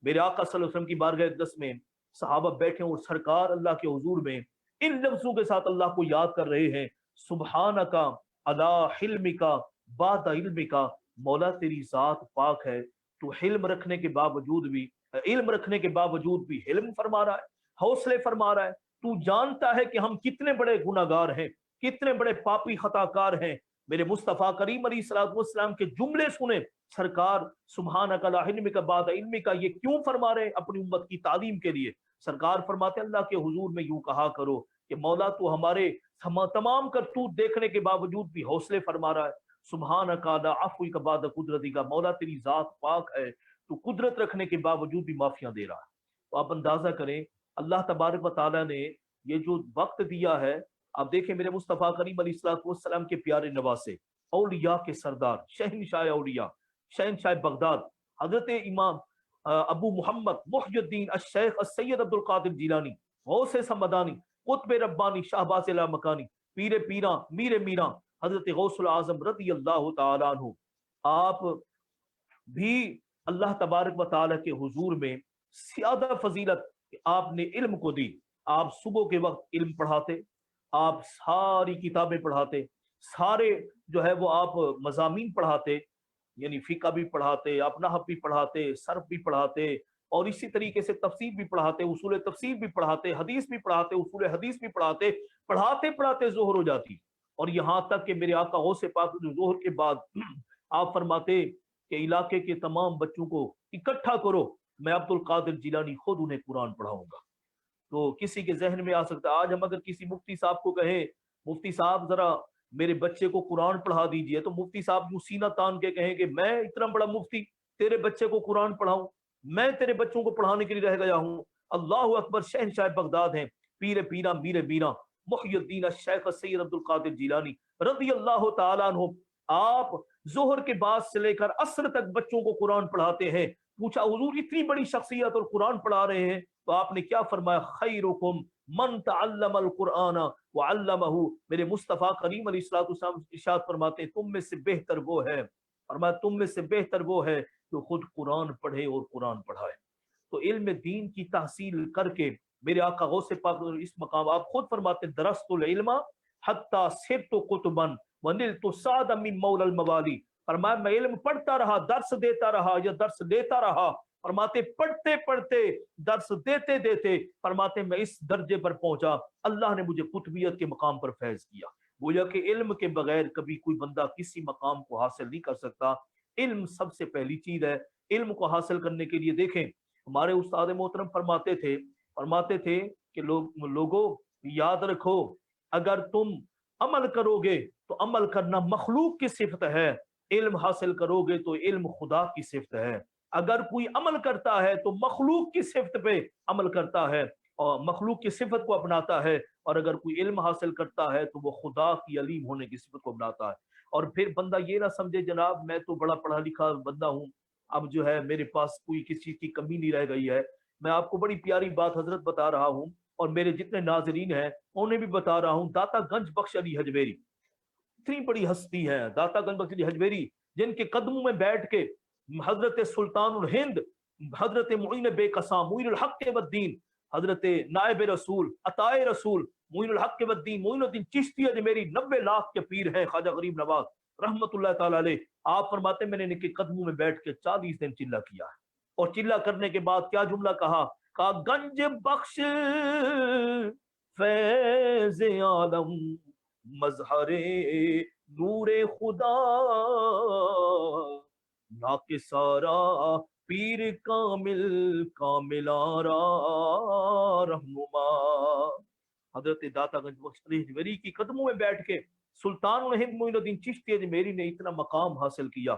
मेरे आका सल्लल्लाहु अलैहि वसल्लम की बारगाह अक़दस में सहाबा बैठे और सरकार अल्लाह के हुजूर में इन लफ्जों के साथ अल्लाह को याद कर रहे हैं, सुब्हानका अला हिल्मिका बादा इल्मिका, मौला तेरी जात पाक है, तू हिल्म रखने के बावजूद भी, इल्म रखने के बावजूद भी हिल्म फरमा रहा है, हौसले फरमा रहा है। तू जानता है कि हम कितने बड़े गुनाहगार हैं, कितने बड़े पापी खताकार हैं। मेरे मुस्तफ़ा करीम अलैहिस्सलातु वस्सलाम के जुमले सुने सरकार, सुब्हानका ला हिल्मिका बादा इल्मिका, ये क्यों फरमा रहे हैं? अपनी उम्मत की तालीम के लिए। सरकार फरमाते अल्लाह के हुजूर में यूं कहा करो कि मौला तू हमारे तमाम करतूत देखने के बावजूद भी हौसले फरमा रहा है, सुब्हानका ला अफ़्विका बादा कुदरतिका, मौला तेरी जात पाक है, तू कुदरत रखने के बावजूद भी माफियां दे रहा है। तो आप अंदाजा करें अल्लाह तबारक व तआला ने ये जो वक्त दिया है, आप देखें मेरे मुस्तफ़ा करीम अलैहिस्सलातु वस्सलाम के प्यारे नवासे, औलिया के सरदार, शहनशाह औलिया, शहनशाह बगदाद, हजरत इमाम अबू मोहम्मद मुहियुद्दीन अश-शेख अस-सैयद अब्दुल कादिर जिलानी, गौसे समदानी, कुतुब रब्बानी, शाहबाज़ लामकानी, पीरे पीरा, मीरे मीरा, हजरत गौसुल आज़म रज़ी अल्लाह तआला अन्हु, आप भी अल्लाह तबारक व तआला के हुजूर में ज़्यादा फजीलत आपने इल्म को दी। आप सुबह के वक्त इल्म पढ़ाते, आप सारी किताबें पढ़ाते, सारे जो है वो आप मज़ामीन पढ़ाते, यानी फिका भी पढ़ाते, आप नहव भी पढ़ाते, सर्फ भी पढ़ाते और इसी तरीके से तफसीर भी पढ़ाते, उसूल तफसीर भी पढ़ाते, हदीस भी पढ़ाते, उसूल हदीस भी पढ़ाते, पढ़ाते पढ़ाते ज़ोहर हो जाती। और यहाँ तक कि मेरे आका गौसे पाक ज़ोहर के बाद आप फरमाते कि इलाके के तमाम बच्चों को इकट्ठा करो, मैं अब्दुल कादिर जिलानी खुद उन्हें कुरान पढ़ाऊंगा। तो किसी के जहन में आ सकता है आज हम अगर किसी मुफ्ती साहब को कहें मुफ्ती साहब जरा मेरे बच्चे को कुरान पढ़ा दीजिए, तो मुफ्ती साहब यूं सीना तान के कहें कि मैं इतना बड़ा मुफ्ती तेरे बच्चे को कुरान पढ़ाऊं, मैं तेरे बच्चों को पढ़ाने के लिए रह गया हूँ। अल्लाह अकबर, शहनशाह बगदाद हैं, पीरे पीरा मीरे मीरा, मुहियुद्दीन शेख सैयद अब्दुल कादिर जिलानी रज़ी अल्लाह तआला अन्हु, आप जोहर के बाद से लेकर असर तक बच्चों को कुरान पढ़ाते हैं। पूछा हुजूर इतनी बड़ी शख्सियत और कुरान पढ़ा रहे हैं, तो आपने क्या फरमाया, खैरुकुम मन तअल्लमल कुरान व अल्लमहु। मेरे मुस्तफ़ा करीम अलैहिस्सलातु वस्सलाम इरशाद फरमाते हैं तुम में से बेहतर वो है, फरमाया तुम में से बेहतर वो है जो खुद कुरान पढ़े और कुरान पढ़ाए। तो इल्म दीन की तहसील करके मेरे आका गौसे पाक इस मकाम आप खुद फरमाते दरस्तुल इल्मा हत्ता सिरतु कुतुबन व निलतु सादा मिन मौलल मवाली। फरमाया मैं इल्म पढ़ता रहा, दर्स देता रहा या दर्स लेता रहा, फरमाते पढ़ते पढ़ते दर्स देते देते फरमाते मैं इस दर्जे पर पहुंचा, अल्लाह ने मुझे कुतुबियत के मकाम पर फैज किया। गोया कि इल्म के बगैर कभी कोई बंदा किसी मकाम को हासिल नहीं कर सकता। इल्म सबसे पहली चीज है। इल्म को हासिल करने के लिए देखें, हमारे उस्ताद मोहतरम फरमाते थे कि लोगों याद रखो, अगर तुम अमल करोगे तो अमल करना मखलूक की सिफत है, इल्म हासिल करोगे तो इल्म खुदा की सिफत है। अगर कोई अमल करता है तो मखलूक की सिफत पे अमल करता है और मखलूक की सिफत को अपनाता है, और अगर कोई इल्म हासिल करता है तो वो खुदा की अलीम होने की सिफत को अपनाता है। और फिर बंदा ये ना समझे जनाब मैं तो बड़ा पढ़ा लिखा बंदा हूँ, अब जो है मेरे पास कोई किसी चीज की कमी नहीं रह गई है। मैं आपको बड़ी प्यारी बात हजरत बता रहा हूँ और मेरे जितने नाजरीन हैं उन्हें भी बता रहा हूँ। दाता गंज बख्श अली हजवेरी इतनी बड़ी हस्ती है, दाता गंज बख्श अली हजवेरी, जिनके कदमों में बैठ के हजरत सुल्तानुल हिंद, हजरत मुइन बेकसाम मुइनुल हक के बद्दीन, हजरत नायब रसूल अताए रसूल मुइनुल हक के बद्दीन मुइनुद्दीन चिश्ती अजमेरी 90 लाख के पीर हैं ख्वाजा गरीब नवाज रहमतुल्लाह ताला अलैह। आप फरमाते मैंने इनके कदमों में बैठ के 40 दिन चिल्ला किया है, और चिल्ला करने के बाद क्या जुमला कहा गंज बख्श फैज आलम मजहरे नूरे खुदा ना के सारा पीर कामिल कामिलारा रहनुमा। हजरत दातागंज बख्श अली हजवेरी की कदमों में बैठ के सुल्तान हिंद मोइनुद्दीन चिश्ती अजमेरी ने इतना मकाम हासिल किया।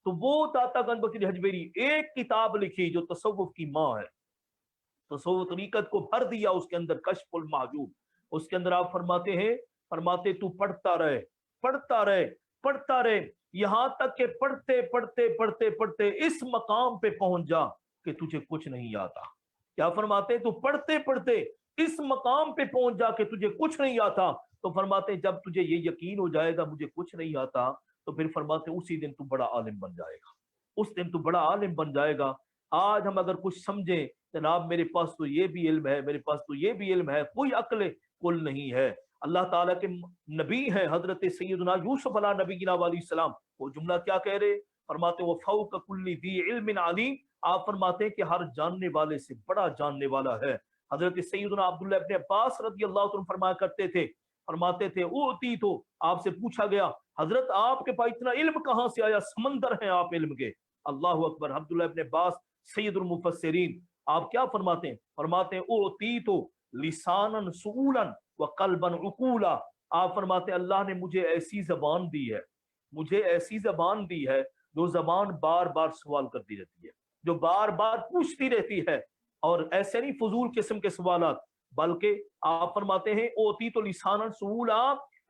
तो वो दातागंज बख्श अली हजवेरी एक किताब लिखी जो तसव्वुफ की माँ है, तसव्वुफ तरीकत को भर दिया उसके अंदर कश्फुल महजूब। उसके अंदर आप फरमाते तू पढ़ता रहे पढ़ता रहे पढ़ता रहे, यहां तक के पढ़ते पढ़ते पढ़ते पढ़ते इस मकाम पे पहुंच जा कि तुझे कुछ नहीं आता। क्या फरमाते तू पढ़ते पढ़ते इस मकाम पे पहुंच जा कि तुझे कुछ नहीं आता। तो फरमाते जब तुझे ये यकीन हो जाएगा मुझे कुछ नहीं आता, तो फिर फरमाते उसी दिन तू बड़ा आलिम बन जाएगा, उस दिन तू बड़ा आलिम बन जाएगा। आज हम अगर कुछ समझें जनाब मेरे पास तो ये भी इल्म है, मेरे पास तो ये भी इल्म है, कोई अक्ल कुल नहीं है। अल्लाह ताला के नबी हैं हजरत सैयदना यूसुफ अला नबीना अलैहिस्सलाम, वो जुमला क्या कह रहे, फरमाते वो फौक कुल्ली दी इल्मिन अलीम। आप फरमाते हैं कि हर जानने वाले से बड़ा जानने वाला है। हजरत सैयदना अब्दुल्लाह इब्न अब्बास रज़ी अल्लाह तआला फरमाया करते थे, फरमाते थे ऊती तो आपसे पूछा गया हजरत आपके पास इतना इल्म कहां से आया, समंदर हैं आप इल्म के। अल्लाह अकबर। अब्दुल्लाह इब्न अब्बास सैयदुल मुफस्सिरीन, आप क्या फरमाते हैं, फरमाते हैं ऊती तो लिसानन सुऊलन व कल्बन उकूला। आप फरमाते हैं अल्लाह ने मुझे ऐसी जबान दी है, मुझे ऐसी जबान दी है जो जबान बार बार सवाल करती रहती है, जो बार बार पूछती रहती है, और ऐसे नहीं फजूल किस्म के सवाल, बल्कि आप फरमाते हैं ओती तो लिसानन सुऊला,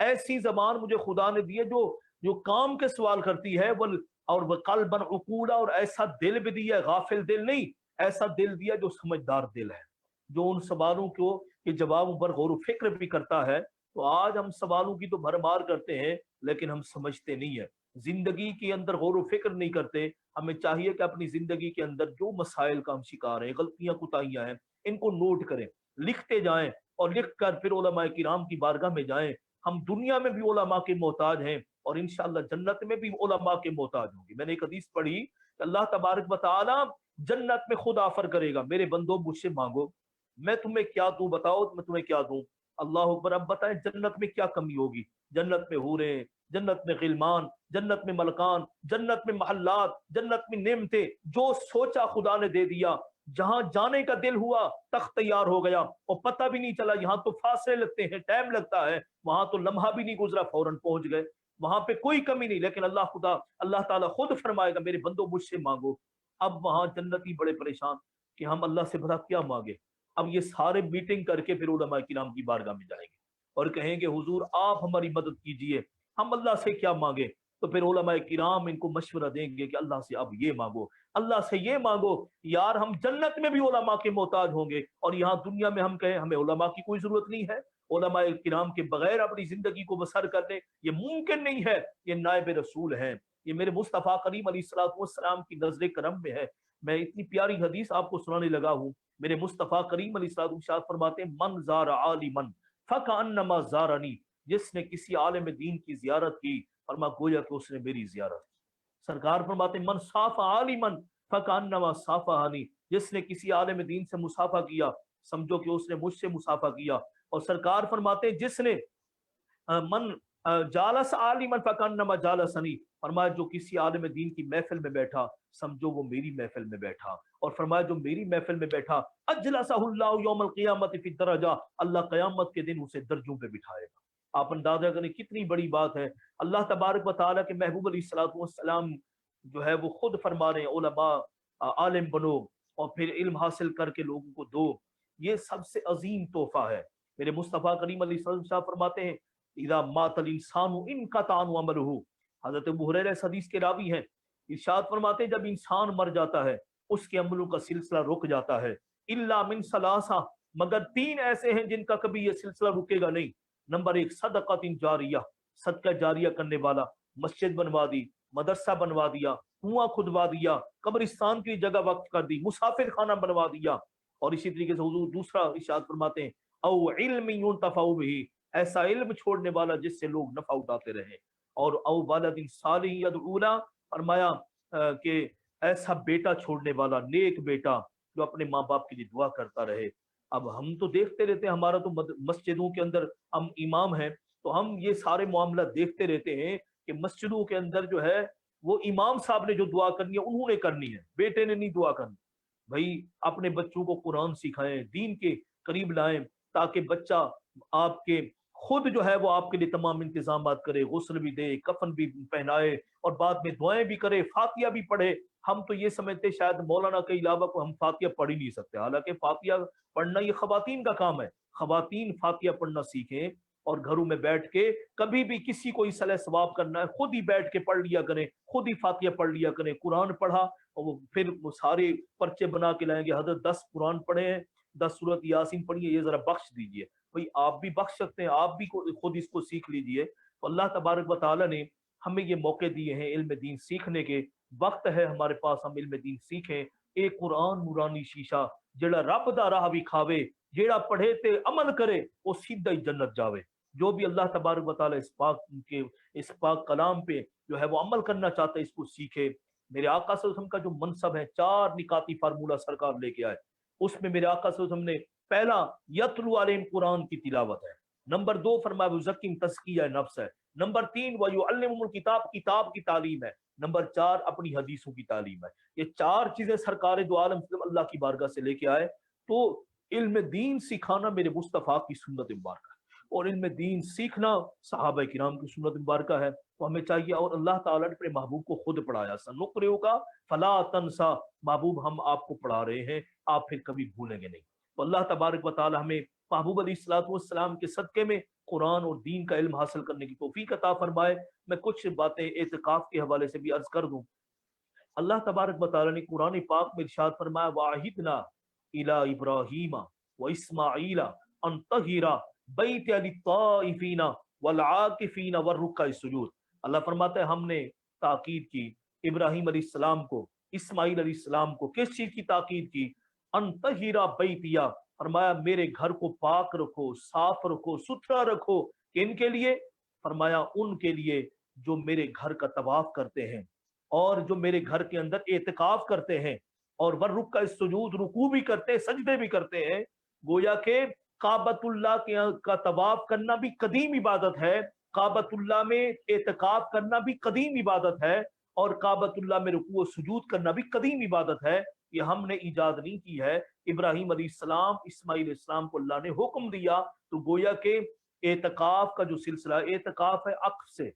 ऐसी जबान मुझे खुदा ने दी है जो जो काम के सवाल करती है, वल और वह कल्बन उकूला, और ऐसा दिल भी दिया, गाफिल दिल नहीं, ऐसा दिल दिया जो समझदार दिल है, जो उन सवालों को के जवाबों पर गौर फिक्र भी करता है। तो आज हम सवालों की तो भरमार करते हैं लेकिन हम समझते नहीं है, जिंदगी के अंदर गौर फिक्र नहीं करते। हमें चाहिए कि अपनी जिंदगी के अंदर जो मसाइल का हम शिकार हैं, गलतियां कुताहियां हैं, इनको नोट करें, लिखते जाएं, और लिख कर फिर उलमा किराम की बारगाह में जाएं। हम दुनिया में भी उलमा के मोहताज हैं और इंशाअल्लाह जन्नत में भी उलमा के मोहताज होंगे। मैंने एक हदीस पढ़ी, अल्लाह तबारक व तआला जन्नत में खुद ऑफर करेगा, मेरे बंदो मुझसे मांगो, मैं तुम्हें क्या दूं, बताओ मैं तुम्हें क्या दूं। अल्लाह अकबर। अब बताएं जन्नत में क्या कमी होगी, जन्नत में हूरें, जन्नत में गिलमान, जन्नत में मलकान, जन्नत में महल्लात, जन्नत में नेमतें, जो सोचा खुदा ने दे दिया। जहां जाने का दिल हुआ तख्त तैयार हो गया और पता भी नहीं चला, यहाँ तो फासले लगते हैं, टाइम लगता है, वहां तो लम्हा भी नहीं गुजरा फौरन पहुंच गए, वहां पे कोई कमी नहीं। लेकिन अल्लाह ताला खुद फरमाएगा मेरे बंदो मुझसे मांगो। अब वहां जन्नती बड़े परेशान कि हम अल्लाह से भला क्या मांगे। अब ये सारे मीटिंग करके फिर उलमा किराम की बारगाह में जाएंगे और कहेंगे हुजूर आप हमारी मदद कीजिए, हम अल्लाह से क्या मांगे। तो फिर उलमा किराम इनको मशवरा देंगे कि अल्लाह से अब ये मांगो, अल्लाह से ये मांगो। यार हम जन्नत में भी उलमा के मोहताज होंगे और यहाँ दुनिया में हम कहें हमें उलमा की कोई जरूरत नहीं है, उलमा किराम के बगैर अपनी जिंदगी को बसर करने ये मुमकिन नहीं है। ये नायब रसूल हैं, ये मेरे मुस्तफ़ा करीम अलैहिस्सलाम की नजर करम में है। मैं इतनी प्यारी हदीस आपको सुनाने लगा हूँ। मेरे मुस्तफ़ा करीम अलैहिस्सलाम फरमाते हैं मन ज़ारा आलिमन फकअन्नमा ज़ारनी, जिसने किसी आलिम दीन की जियारत की फरमा गोया कि उसने मेरी जियारत की। सरकार फरमाते मन साफा आलिमन फकअन्नमा साफानी, जिसने किसी आलिम दीन से मुसाफा किया समझो कि उसने मुझसे मुसाफा किया। और सरकार फरमाते जिसने मन जालस आलिमन फकन्नमा जालसनी, फरमाया जो किसी आलिम दीन की महफिल में बैठा समझो वो मेरी महफिल में बैठा, और फरमाया जो मेरी महफिल में बैठा अजलसहुल्लाहु यौमल क़ियामति फि दरजा, अल्लाह क़यामत के दिन उसे दर्जों पे बिठाएगा। आप अंदाजा करें कितनी बड़ी बात है। अल्लाह तबारक व तआला के महबूब अलैहिस्सलातु वस्सलाम जो है वो खुद फरमा रहे हैं उलमा आलिम बनो और फिर इल्म हासिल करके लोगों को दो, ये सबसे अजीम तोहफा है। मेरे मुस्तफ़ा करीम अलैहिस्सलाम फरमाते हैं इदा मातल इंसानु इनक़ताअ अमलुहु, हज़रत अबू हुरैरा इस हदीस के रावी हैं, इरशाद फरमाते हैं जब इंसान मर जाता है उसके अमलों का सिलसिला रुक जाता है, इल्ला मिन सलासा, मगर तीन ऐसे हैं जिनका कभी ये सिलसिला रुकेगा नहीं। नंबर एक सदक़तिन जारिया, सदका जारिया करने वाला, मस्जिद बनवा दी, मदरसा बनवा दिया, कुआं खुदवा दिया, कब्रिस्तान की जगह वक्त कर दी, मुसाफिर खाना बनवा दिया। और इसी तरीके से हुजूर दूसरा इरशाद फरमाते हैं औ इल्म युंतफउ बिही, ऐसा इल्म छोड़ने वाला जिससे लोग नफा उठाते रहे, और औ वलदिन सालिह यदऊला, फरमाया कि ऐसा बेटा छोड़ने वाला, नेक बेटा जो अपने माँ बाप के लिए दुआ करता रहे। अब हम तो देखते रहते हैं, हमारा तो मस्जिदों के अंदर हम इमाम हैं तो हम ये सारे मामला देखते रहते हैं कि मस्जिदों के अंदर जो है वो इमाम साहब ने जो दुआ करनी है उन्होंने करनी है, बेटे ने नहीं दुआ करनी। भाई अपने बच्चों को कुरान सिखाएं, दीन के करीब लाएं, ताकि बच्चा आपके खुद जो है वो आपके लिए तमाम इंतजाम करे, गुस्ल भी दे, कफन भी पहनाए और बाद में दुआएं भी करे, फातिया भी पढ़े। हम तो ये समझते शायद मौलाना के अलावा को हम फातिया पढ़ ही नहीं सकते, हालांकि फातिया पढ़ना ये खवातीन का काम है। खवातीन फातिया पढ़ना सीखें और घरों में बैठ के कभी भी किसी को इसला सवाब करना है खुद ही बैठ के पढ़ लिया करें, खुद ही फातिया पढ़ लिया करें। कुरान पढ़ा और वो फिर वो सारे पर्चे बना के लाएंगे, हजरत 10 कुरान पढ़े हैं, 10 सूरत यासीन पढ़िए, ये जरा बख्श दीजिए। भाई आप भी बख्श सकते हैं, आप भी खुद इसको सीख लीजिए। तो अल्लाह तबारक व तआला ने हमें ये मौके दिए हैं इल्म दीन सीखने के, वक्त है हमारे पास हम इल्म दीन सीखें। एक कुरान नूरानी शीशा जेड़ा रब दा राह विखावे, जेड़ा पढ़े ते अमल करे वो सीधा ही जन्नत जावे। जो भी अल्लाह तबारक व तआला इस पाक कलाम पे जो है वो अमल करना चाहता है इसको सीखे। मेरे आका सल्लल्लाहु अलैहि वसल्लम का जो मनसब है, 4 निकाती फार्मूला सरकार लेके आए, उसमें मेरे आका सल्लल्लाहु अलैहि वसल्लम ने पहला यतलू अलैहिम कुरान की तिलावत है, नंबर 2 फरमाया वज़क्किम तज़किया नफ्स है, नंबर 3 वयुअल्लिमुल किताब, किताब की तालीम है, नंबर 4 अपनी हदीसों की तालीम है। ये 4 चीजें सरकार दो आलम अल्लाह की बारगाह से लेके आए। तो इल्म दीन सिखाना मेरे मुस्तफ़ा की सुन्नत मुबारक है और इल्म दीन सीखना सहाबा किराम की सुन्नत मुबारक है। तो हमें चाहिए, और अल्लाह ताला ने अपने महबूब को खुद पढ़ाया, सनुक़रिउ का फला तनसा, महबूब हम आपको पढ़ा रहे हैं, आप फिर कभी भूलेंगे नहीं। तो अल्लाह तबारक व तआला हमें महबूब अलैहिस्सलातु वस्सलाम के सदके में कुरान और दीन का इल्म हासिल करने की तौफीक अता फरमाए। मैं कुछ बातें एतिकाफ के हवाले से भी अर्ज कर दूं। अल्लाह तबारक व तआला ने कुरान पाक में इरशाद फरमाया वाहिदना इला इब्राहीम व इस्माईला अन तहिरा बैत लित्ताइफीना वल आकिफीना वरुक्का सुजूद। अल्लाह फरमाता है हमने ताकीद की इब्राहीम अलैहिस्सलाम को, इस्माईल अलैहिस्सलाम को, किस चीज की ताकीद की? अन तहिरा बैतिया, फरमाया मेरे घर को पाक रखो, साफ रखो, सुथरा रखो। किनके लिए? फरमाया उनके लिए जो मेरे घर का तवाफ करते हैं और जो मेरे घर के अंदर एतिकाफ करते हैं और वर्रुक्का सुजूद, रुकू भी करते हैं, सजदे भी करते हैं। गोया के काबतुल्लाह का तवाफ करना भी कदीम इबादत है, काबतुल्लाह में एतिकाफ करना भी कदीम इबादत है और काबतुल्लाह में रुकू और सुजूद करना भी कदीम इबादत है। ये हमने इजाद नहीं की है, इब्राहीम अलैहिस्सलाम, इस्माईल अलैहिस्सलाम को अल्लाह ने हुक्म दिया। तो गोया के एतिकाफ का जो सिलसिला, एतिकाफ है अक से,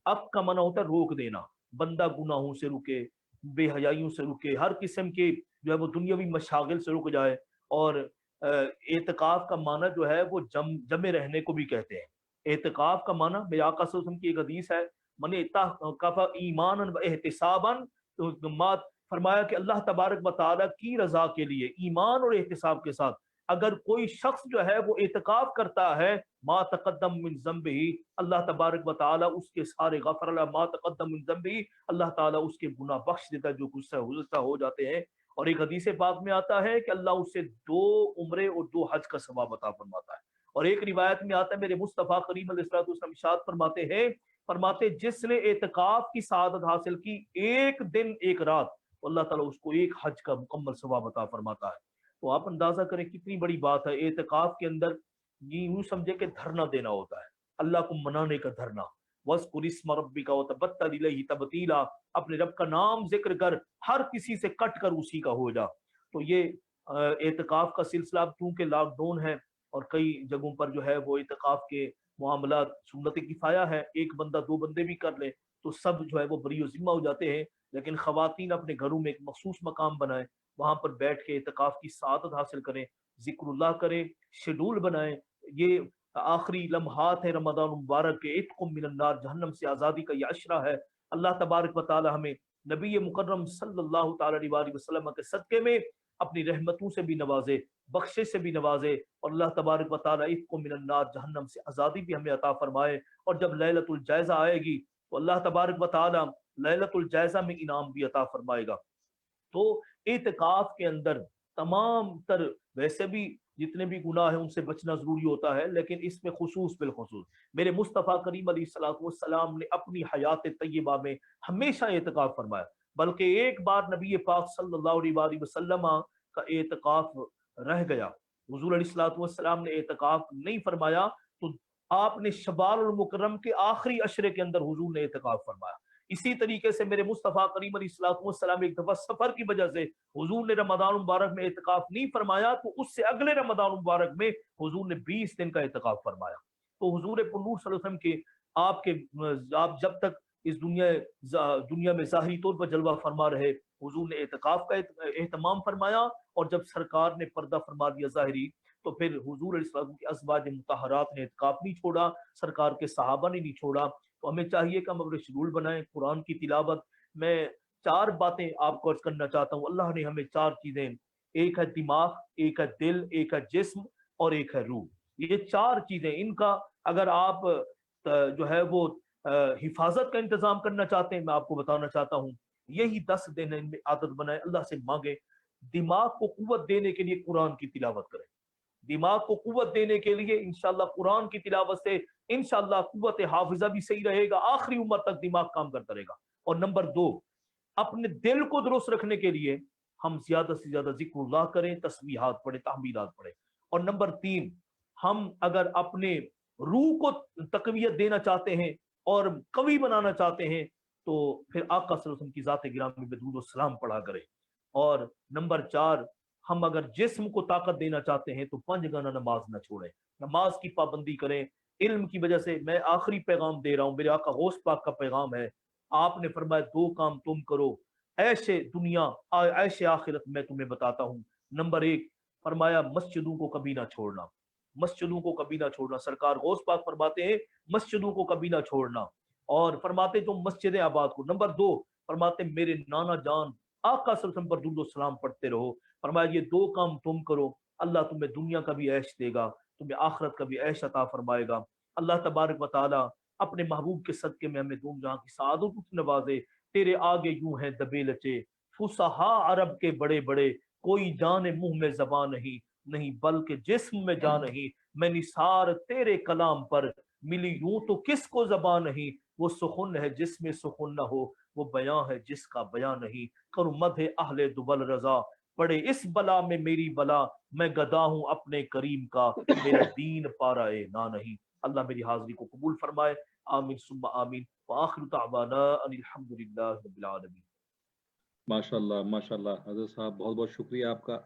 अक का मना होता है रोक देना, बंदा गुनाहों से रुके, बेहयाइयों से रुके, हर किस्म के जो है वो दुनियावी मशागिल से रुक जाए। और एतिकाफ का माना जो है वो जमे रहने को भी कहते हैं। एतिकाफ का माना, मेरे आका सल्लल्लाहु अलैहि वसल्लम की एक हदीस है, मन इत्तक़फ़ ईमानन व एहतिसाबन, तो मात फरमाया कि अल्लाह तबारक व तआला की रजा के लिए ईमान और एहतिसाब के साथ अगर कोई शख्स जो है वो एतिकाफ करता है, मा तक़द्दम मिन ज़ंबिही, अल्लाह तबारक व तआला उसके सारे गफ़र ला मा तक़द्दम मिन ज़ंबिही, अल्लाह ताला उसके गुनाह बख्श देता है जो गुस्सा हो जाते हैं। और एक हदीस पाक में आता है कि अल्लाह उससे 2 उम्रे और 2 हज का सवाब अता फरमाता है। और एक रिवायत में आता है मेरे मुस्तफ़ा करीम अलैहिस्सलातु वस्सलाम इरशाद फरमाते जिसने एतिकाफ की सआदत हासिल की 1 दिन 1 रात, तो अल्लाह ताला उसको 1 हज का मुकम्मल सवाब अता फरमाता है। तो आप अंदाजा करें कितनी बड़ी बात है। एतिकाफ के अंदर यूं समझे कि धरना देना होता है, अल्लाह को मनाने का धरना। वज़कुर इस्म रब्बिका वतबत्तल इलैहि तबतीला, अपने रब का नाम जिक्र कर, हर किसी से कट कर उसी का हो जा। तो ये एतकाफ का सिलसिला अब चूंकि लॉकडाउन है और कई जगहों पर जो है वो एतकाफ के मामलात सुन्नत किफ़ाया है, एक बंदा दो बंदे भी कर ले तो सब जो है वो बरी ज़िम्मा हो जाते हैं। लेकिन ख़वातीन अपने घरों में एक मखसूस मकाम बनाएं, वहाँ पर बैठ के एतकाफ की सादत हासिल करें, ज़िक्रुल्लाह करें, शेड्यूल बनाएं। ये आखिरी लम्हात है रमज़ान मुबारक के, इत्कुम मिनन नार, जहन्नम से आज़ादी का ये अशरा है। अल्लाह तबारक व तआला हमें नबी मुकर्रम सल्लल्लाहु तआला अलैहि वसल्लम के सदक़े में अपनी रहमतों से भी नवाजे, बख्शिश से भी नवाजे, और अल्लाह तबारक व तआला इत्कुम मिनन नार, जहन्नम से आज़ादी भी हमें अता फरमाए। और जब लैलतुल जायज़ा आएगी तो अल्लाह तबारक व तआला लैलतुल जायज़ा में इनाम भी अता फरमाएगा। तो एतकाफ के अंदर तमाम तर, वैसे भी जितने भी गुनाह हैं उनसे बचना जरूरी होता है, लेकिन इसमें खुसूस बिलखुसूस मेरे मुस्तफ़ा करीम अलैहिस्सलाम ने अपनी हयात तय्यबा में हमेशा एतकाफ फरमाया। बल्कि एक बार नबी पाक सल्लल्लाहु अलैहि वसल्लम का एतकाफ रह गया, हुजूर अलैहिस्सलाम ने एतकाफ नहीं फरमाया, तो आपने शबानुल मुकर्रम के आखिरी अशरे के अंदर हुजूर ने एतकाफ फरमाया। इसी तरीके से मेरे मुस्तफ़ा करीम अलैहिस्सलाम एक दफा सफर की वजह से हुजूर ने रमज़ान मुबारक में एतकाफ नहीं फरमाया, तो उससे अगले रमज़ान मुबारक में हुजूर ने 20 दिन का एतकाफ फरमाया। तो हुजूर पुन्नूर सल्लल्लाहु अलैहि वसल्लम के आप जब तक इस दुनिया में ज़ाहिरी तौर पर जलवा फरमा रहे, हुजूर ने एतकाफ का एहतमाम फरमाया, और जब सरकार ने पर्दा फरमा दिया ज़ाहिरी, तो फिर हुजूर अलैहिस्सलाम की अज़वाज मुतहरात ने एतकाफ नहीं छोड़ा, सरकार के सहाबा ने नहीं छोड़ा। तो हमें चाहिए कि हम अपने शेड्यूल बनाएं, कुरान की तिलावत। मैं 4 बातें आपको अर्ज करना चाहता हूँ। अल्लाह ने हमें 4 चीजें, एक है दिमाग, एक है दिल, एक है जिस्म और एक है रूह। ये 4 चीजें, इनका अगर आप जो है वो हिफाजत का इंतजाम करना चाहते हैं, मैं आपको बताना चाहता हूँ यही 10 दिन इनमें आदत बनाए, अल्लाह से मांगे। दिमाग को कुव्वत देने के लिए कुरान की तिलावत करें। दिमाग को कुव्वत देने के लिए इंशाअल्लाह कुरान की तिलावत से इंशाअल्लाह कुव्वत हाफिजा भी सही रहेगा, आखिरी उम्र तक दिमाग काम करता रहेगा। और नंबर 2, अपने दिल को दुरुस्त रखने के लिए हम ज्यादा से ज्यादा जिक्रुल्लाह करें, तस्बीहात पढ़े, तहमीदात पढ़े। और नंबर 3, हम अगर अपने रूह को तकवीयत देना चाहते हैं और कवी बनाना चाहते हैं, तो फिर आका सल्लल्लाहु अलैहि वसल्लम की ज़ात गिरामी में दुरूद व सलाम पढ़ा करें। और नंबर 4, हम अगर जिस्म को ताकत देना चाहते हैं तो 5 गाना नमाज न छोड़ें, नमाज की पाबंदी करें। इल्म की वजह से मैं आखिरी पैगाम दे रहा हूँ, मेरे आका गौस पाक का पैगाम है। आपने फरमाया 2 काम तुम करो, ऐशे दुनिया ऐशे आखिरत मैं तुम्हें बताता हूँ। नंबर 1 फरमाया मस्जिदों को कभी ना छोड़ना, मस्जिदों को कभी ना छोड़ना। सरकार गौस पाक फरमाते हैं मस्जिदों को कभी ना छोड़ना, और फरमाते तुम मस्जिद आबाद को। नंबर 2 फरमाते मेरे नाना जान आका सल्लल्लाहु अलैहि वसल्लम पर दुरूद व सलाम पढ़ते रहो। फरमाया ये 2 काम तुम करो, अल्लाह तुम्हें दुनिया का भी ऐश देगा, तुम्हें आखिरत का भी ऐश अता फरमाएगा। अल्लाह तबारक व तआला अपने महबूब के सदके में हमें दूम जहां की सादत नवाजे। तेरे आगे यूं है दबे लचे फुसहा अरब के बड़े बड़े, कोई जाने मुंह में ज़बान नहीं, नहीं बल्कि जिस्म में जान नहीं। मैं निसार तेरे कलाम पर मिली यूं तो किसको ज़बान नहीं, वो सुखुन है जिसमें सुखुन न हो, वो बयां है जिसका बयां नहीं। करूं मद अहले दुबल रजा, पड़े इस बला में मेरी बला, मैं गदा हूं अपने करीम का, मेरा दीन पाराए ना नहीं। अल्लाह मेरी हाजिरी को कबूल फरमाए, आमीन सुम्मा आमीन। व आखिरु दावाना अनिल हम्दुलिल्लाहि रब्बिल आलमीन। माशाल्लाह माशाल्लाह। हज़रत साहब बहुत बहुत शुक्रिया आपका।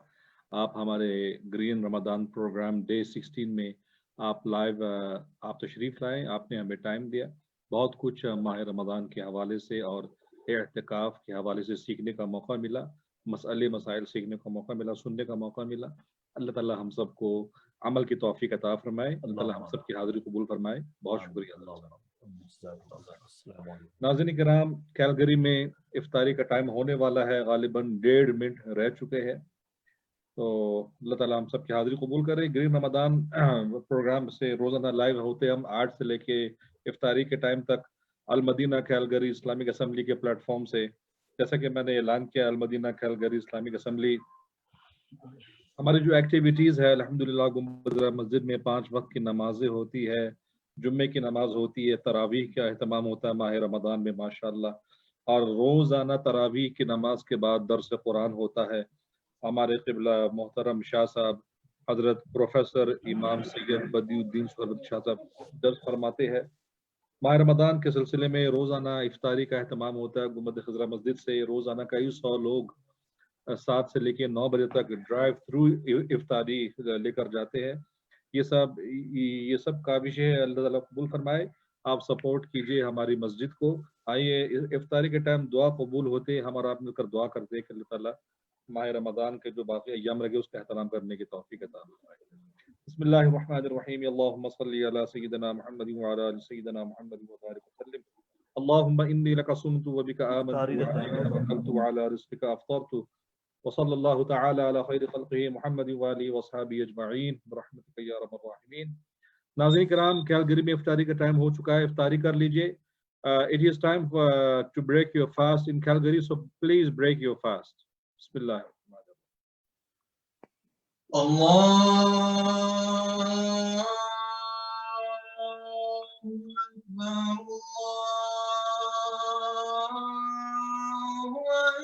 आप हमारे ग्रीन रमज़ान प्रोग्राम डे 16 में आप लाइव आप तशरीफ़ लाए, आपने हमें टाइम दिया। बहुत कुछ माह रमज़ान के हवाले से और एहतिकाफ़ के हवाले से सीखने का मौका मिला, मसले मसाइल सीखने का मौका मिला, सुनने का मौका मिला। अल्लाह ताला हम सबको अमल की तौफीक अता फरमाए, अल्लाह ताला हम सब की हाज़िरी कबूल फरमाए। बहुत शुक्रिया। नाज़रीन किराम, कैलगरी में इफ्तारी का टाइम होने वाला है, गालिबन 1.5 मिनट रह चुके हैं। तो अल्लाह ताला हम सब की हाज़िरी कबूल करे। ग्रीन रमज़ान प्रोग्राम से रोज़ाना लाइव होते हम 8 से लेके इफ्तारी के टाइम तक अल मदीना कैलगरी इस्लामिक असम्बली के प्लेटफॉर्म से। जैसा कि मैंने ऐलान किया, अल मदीना कैलगरी इस्लामिक असम्बली हमारी जो एक्टिविटीज़ है, अल्हम्दुलिल्लाह गुंबद मस्जिद में 5 वक्त की नमाजें होती है, जुम्मे की नमाज होती है, तरावीह का एहतमाम होता है माह रमज़ान में माशाअल्लाह, और रोज़ाना तरावीह की नमाज के बाद दर्स कुरान होता है। हमारे क़िबला मोहतरम शाह साहब हज़रत प्रोफेसर इमाम सैयद बदियुद्दीन सरवत शाह साहब दर्स फरमाते हैं। माह रमदान के सिलसिले में रोज़ाना इफ्तारी का अहतमाम होता है। गुंबद खजरा मस्जिद से रोज़ाना कई सौ लोग 7 से लेकर 9 बजे तक ड्राइव थ्रू इफ्तारी लेकर जाते हैं। ये सब काबिश है, अल्लाह ताला कबूल फरमाए। आप सपोर्ट कीजिए हमारी मस्जिद को। आइए इफ्तारी के टाइम दुआ कबूल होते, हमारा आप मिलकर दुआ करते हैं कि अल्लाह ताला माह रमदान के जो बाकी अय्याम लगे उसका एहतराम करने की तौफीक अता फरमाए। बिस्मिल्लाहिर्रहमानिर्रहीम। अल्लाहुम्मा सल्ली अला सय्यिदिना मुहम्मदिन व अला आलि सय्यिदिना मुहम्मदिन व बारिक वसल्लिम। अल्लाहुम्मा इन्नी लका सुमतु व बिका आमनतु व अलैका तवक्कलतु व अला रिज़्क़िका अफ़्तरतु व सल्लल्लाहु तआला अला खैरि ख़ल्क़िही मुहम्मदिन व आलिहि व अस्हाबिही अजमईन बिरहमतिका या अरहमर राहिमीन। नाज़रीन किराम, कैलगरी में इफ्तारी का टाइम हो चुका है, इफ्तारी कर लीजिए। It is time to break your fast in Calgary, so please break your fast. Bismillah. الله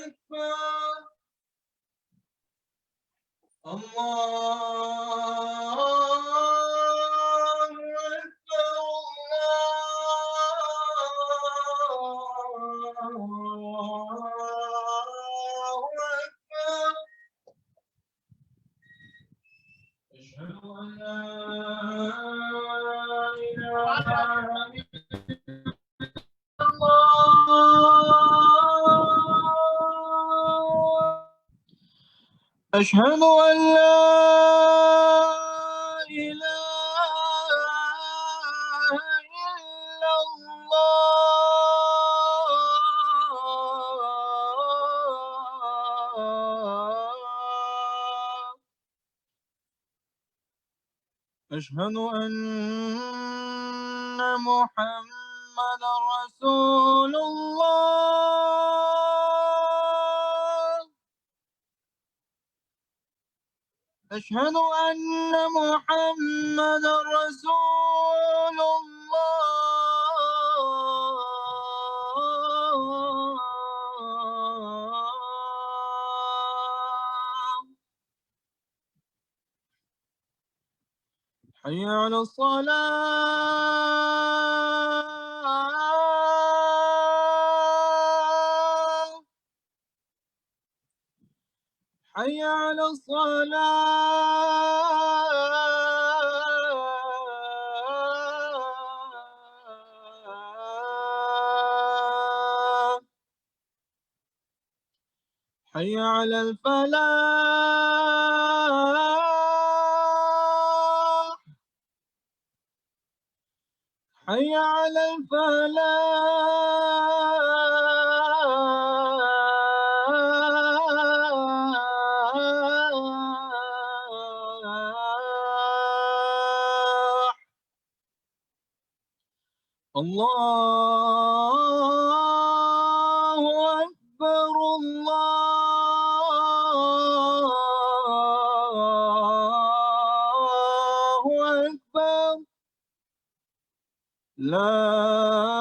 أكبر أشهد أن لا إله إلا الله أشهد أن لا إله إلا الله أشهد أن محمدا رسول الله أشهد أن محمدا رسول الله حي على الصلاة حي على الصلاة حي على الفلاح حي على الفلاح الله أكبر الله أكبر لا